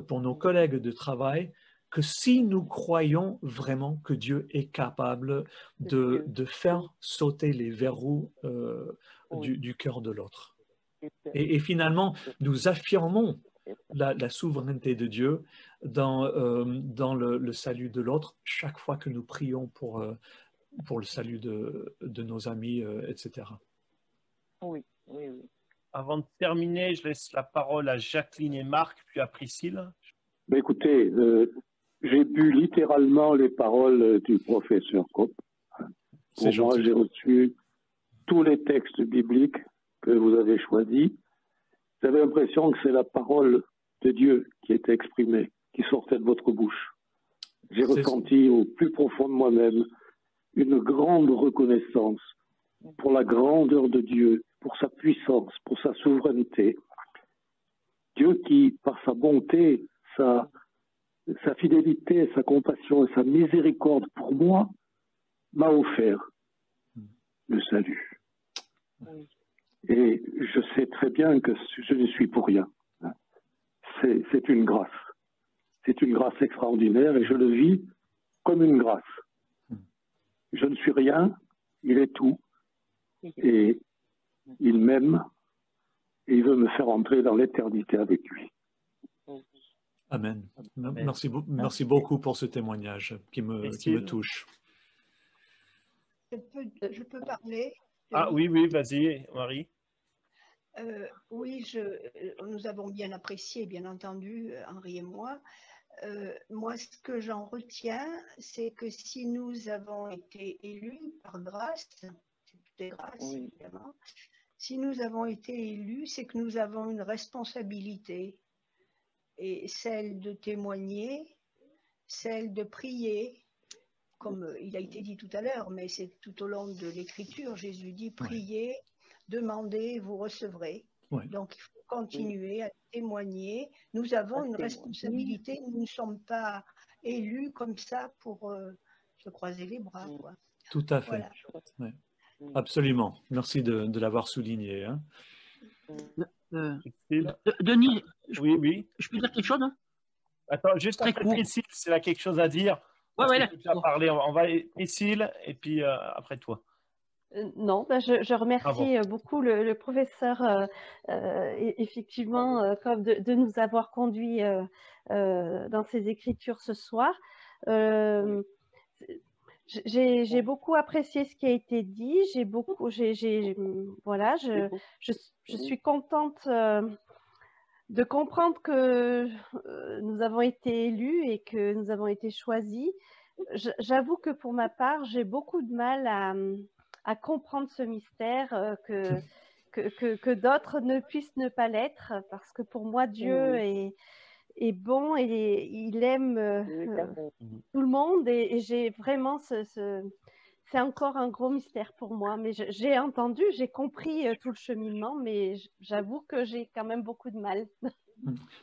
Speaker 1: pour nos collègues de travail, que si nous croyons vraiment que Dieu est capable de faire sauter les verrous du cœur de l'autre. Et finalement, nous affirmons la souveraineté de Dieu dans le salut de l'autre chaque fois que nous prions pour le salut de nos amis, etc.
Speaker 6: Oui, oui, oui.
Speaker 2: Avant de terminer, je laisse la parole à Jacqueline et Marc, puis à Priscille.
Speaker 7: Ben écoutez, j'ai bu littéralement les paroles du professeur Kopp. Pour moi, j'ai reçu tous les textes bibliques que vous avez choisis. J'avais l'impression que c'est la parole de Dieu qui était exprimée, qui sortait de votre bouche. J'ai ressenti au plus profond de moi-même une grande reconnaissance pour la grandeur de Dieu, pour sa puissance, pour sa souveraineté. Dieu qui, par sa bonté, sa fidélité, sa compassion et sa miséricorde pour moi, m'a offert le salut. Et je sais très bien que je ne suis pour rien. C'est une grâce. C'est une grâce extraordinaire et je le vis comme une grâce. Je ne suis rien, il est tout. Et il m'aime et il veut me faire entrer dans l'éternité avec lui.
Speaker 1: Amen. Merci beaucoup pour ce témoignage qui me touche.
Speaker 8: Je peux parler?
Speaker 2: Ah oui, vas-y, Marie.
Speaker 8: Oui, nous avons bien apprécié, bien entendu, Henri et moi. Moi, ce que j'en retiens, c'est que si nous avons été élus par grâce, c'est toutes les grâces, évidemment, si nous avons été élus, c'est que nous avons une responsabilité, et celle de témoigner, celle de prier, comme il a été dit tout à l'heure, mais c'est tout au long de l'Écriture, Jésus dit, priez, demandez, vous recevrez. Donc, il faut continuer à témoigner. Nous avons une responsabilité, nous ne sommes pas élus comme ça pour se croiser les bras. Quoi.
Speaker 1: Tout à fait. Voilà. Ouais. Absolument. Merci de l'avoir souligné. Hein.
Speaker 5: Denis,
Speaker 2: oui.
Speaker 5: Je peux dire quelque chose, hein?
Speaker 2: Attends, juste après Priscille, s'il a quelque chose à dire.
Speaker 5: Ouais,
Speaker 2: parler. On va Priscille et puis après toi.
Speaker 9: Non, ben je remercie beaucoup le professeur, effectivement, Cobb, de nous avoir conduits dans ces écritures ce soir. J'ai beaucoup apprécié ce qui a été dit. Voilà, je suis contente de comprendre que nous avons été élus et que nous avons été choisis. J'avoue que pour ma part, j'ai beaucoup de mal à comprendre ce mystère, que d'autres ne puissent ne pas l'être, parce que pour moi, Dieu est bon et il aime tout le monde, et j'ai vraiment c'est encore un gros mystère pour moi, mais j'ai entendu, j'ai compris tout le cheminement, mais j'avoue que j'ai quand même beaucoup de mal.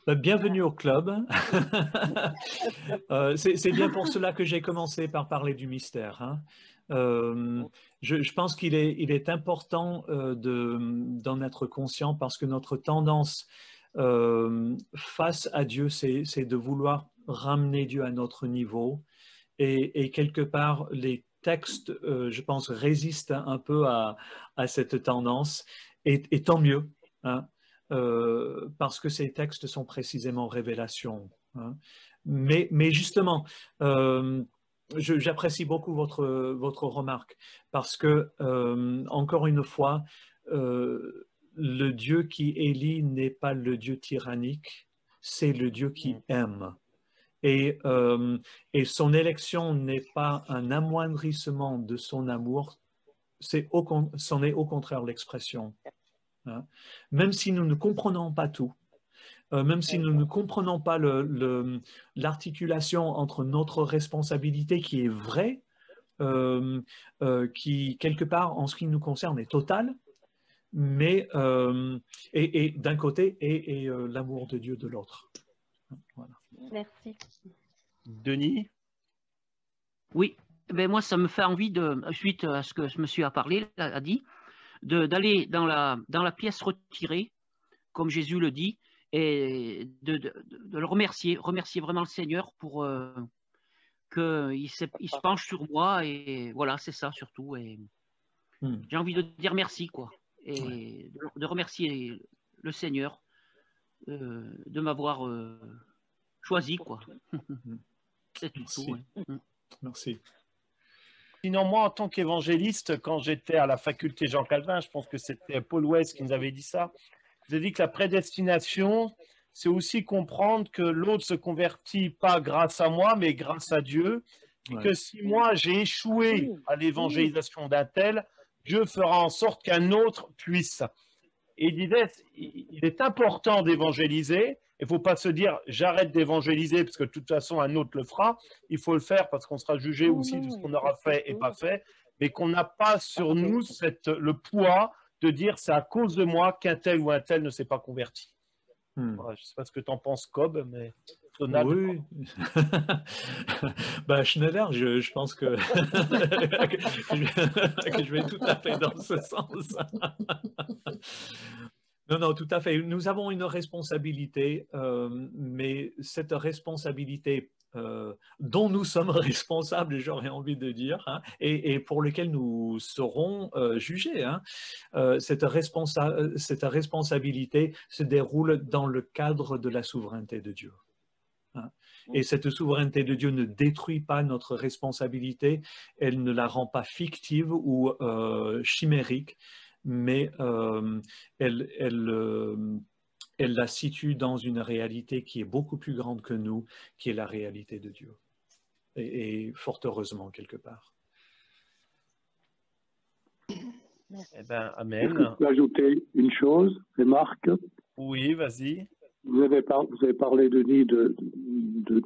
Speaker 1: Bienvenue au club. C'est bien pour cela que j'ai commencé par parler du mystère. Hein. Je pense qu'il est important d'en être conscient, parce que notre tendance face à Dieu, c'est de vouloir ramener Dieu à notre niveau. Et quelque part, les textes, je pense, résistent un peu à cette tendance. Et tant mieux. Hein. Parce que ces textes sont précisément révélations. Hein. Mais justement, j'apprécie beaucoup votre remarque, parce que, encore une fois, le Dieu qui élit n'est pas le Dieu tyrannique, c'est le Dieu qui aime. Et son élection n'est pas un amoindrissement de son amour, c'en est au contraire l'expression. Hein. Même si nous ne comprenons pas tout, même si nous ne comprenons pas l'articulation entre notre responsabilité qui est vraie, qui quelque part en ce qui nous concerne est totale, mais et d'un côté et l'amour de Dieu de l'autre. Voilà.
Speaker 9: Merci.
Speaker 2: Denis?
Speaker 5: Oui, ben moi ça me fait envie, suite à ce que ce monsieur a dit, d'aller dans la pièce retirée, comme Jésus le dit, et de le remercier vraiment le Seigneur pour qu'il se penche sur moi, et voilà, c'est ça surtout. Et j'ai envie de dire merci, quoi, et de remercier le Seigneur de m'avoir choisi, quoi. C'est tout.
Speaker 1: Merci. Merci.
Speaker 2: Sinon, moi, en tant qu'évangéliste, quand j'étais à la faculté Jean Calvin, je pense que c'était Paul West qui nous avait dit ça, il a dit que la prédestination, c'est aussi comprendre que l'autre se convertit pas grâce à moi, mais grâce à Dieu. Et que si moi, j'ai échoué à l'évangélisation d'un tel, Dieu fera en sorte qu'un autre puisse. Et il disait, il est important d'évangéliser. Il ne faut pas se dire, j'arrête d'évangéliser parce que de toute façon, un autre le fera. Il faut le faire parce qu'on sera jugé aussi de ce qu'on aura fait et pas fait. Mais qu'on n'a pas sur nous le poids de dire, c'est à cause de moi qu'un tel ou un tel ne s'est pas converti. Voilà, je ne sais pas ce que tu en penses, Cobb, mais... Donald,
Speaker 1: oui. Schneider, je pense que je vais tout à fait dans ce sens. Non, tout à fait. Nous avons une responsabilité, mais cette responsabilité dont nous sommes responsables, j'aurais envie de dire, hein, et pour lequel nous serons jugés. Hein. Cette responsabilité se déroule dans le cadre de la souveraineté de Dieu. Hein. Et cette souveraineté de Dieu ne détruit pas notre responsabilité, elle ne la rend pas fictive ou chimérique, mais elle la situe dans une réalité qui est beaucoup plus grande que nous, qui est la réalité de Dieu. Et fort heureusement, quelque part.
Speaker 2: Eh bien, amen.
Speaker 7: Je peux ajouter une chose, c'est Marc.
Speaker 2: Oui, vas-y.
Speaker 7: Vous avez parlé, Denis, de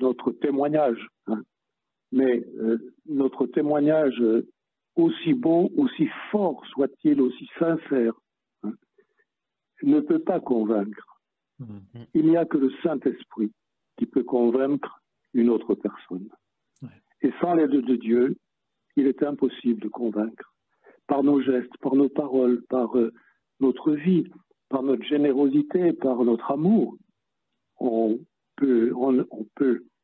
Speaker 7: notre témoignage. Hein. Mais notre témoignage, aussi beau, aussi fort soit-il, aussi sincère, hein, ne peut pas convaincre. Il n'y a que le Saint-Esprit qui peut convaincre une autre personne. Et sans l'aide de Dieu, il est impossible de convaincre. Par nos gestes, par nos paroles, par notre vie, par notre générosité, par notre amour, on peut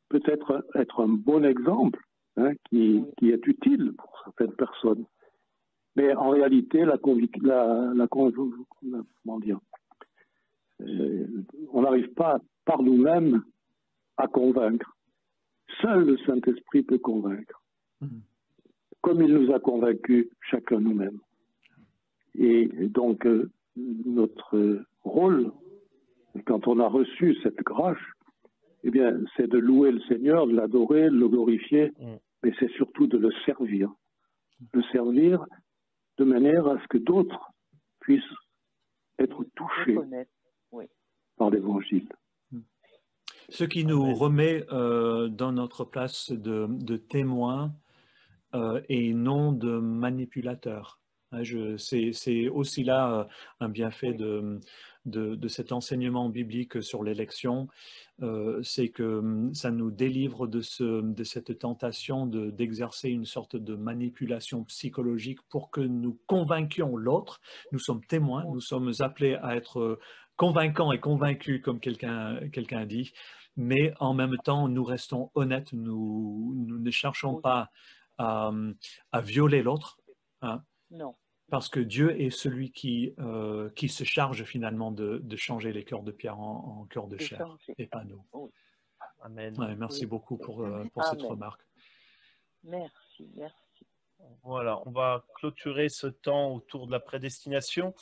Speaker 7: peut-être être un bon exemple, hein, qui est utile pour certaines personnes. Mais en réalité, comment dire, on n'arrive pas par nous-mêmes à convaincre. Seul le Saint-Esprit peut convaincre, comme il nous a convaincus chacun nous-mêmes. Et donc, notre rôle, quand on a reçu cette grâce, eh bien, c'est de louer le Seigneur, de l'adorer, de le glorifier, mais c'est surtout de le servir. Le servir de manière à ce que d'autres puissent être touchés par l'Évangile.
Speaker 1: Ce qui nous remet dans notre place de témoins et non de manipulateurs. C'est aussi là un bienfait de cet enseignement biblique sur l'élection, c'est que ça nous délivre de cette tentation d'exercer une sorte de manipulation psychologique pour que nous convainquions l'autre. Nous sommes témoins, nous sommes appelés à être convaincants et convaincus, comme quelqu'un dit, mais en même temps, nous restons honnêtes, nous ne cherchons pas à violer l'autre. Hein.
Speaker 6: Non.
Speaker 1: Parce que Dieu est celui qui se charge finalement de changer les cœurs de pierre en cœurs de chair, et pas nous.
Speaker 6: Oui.
Speaker 2: Amen.
Speaker 1: Ouais, merci beaucoup pour cette remarque.
Speaker 6: Merci, merci.
Speaker 2: Voilà, on va clôturer ce temps autour de la prédestination.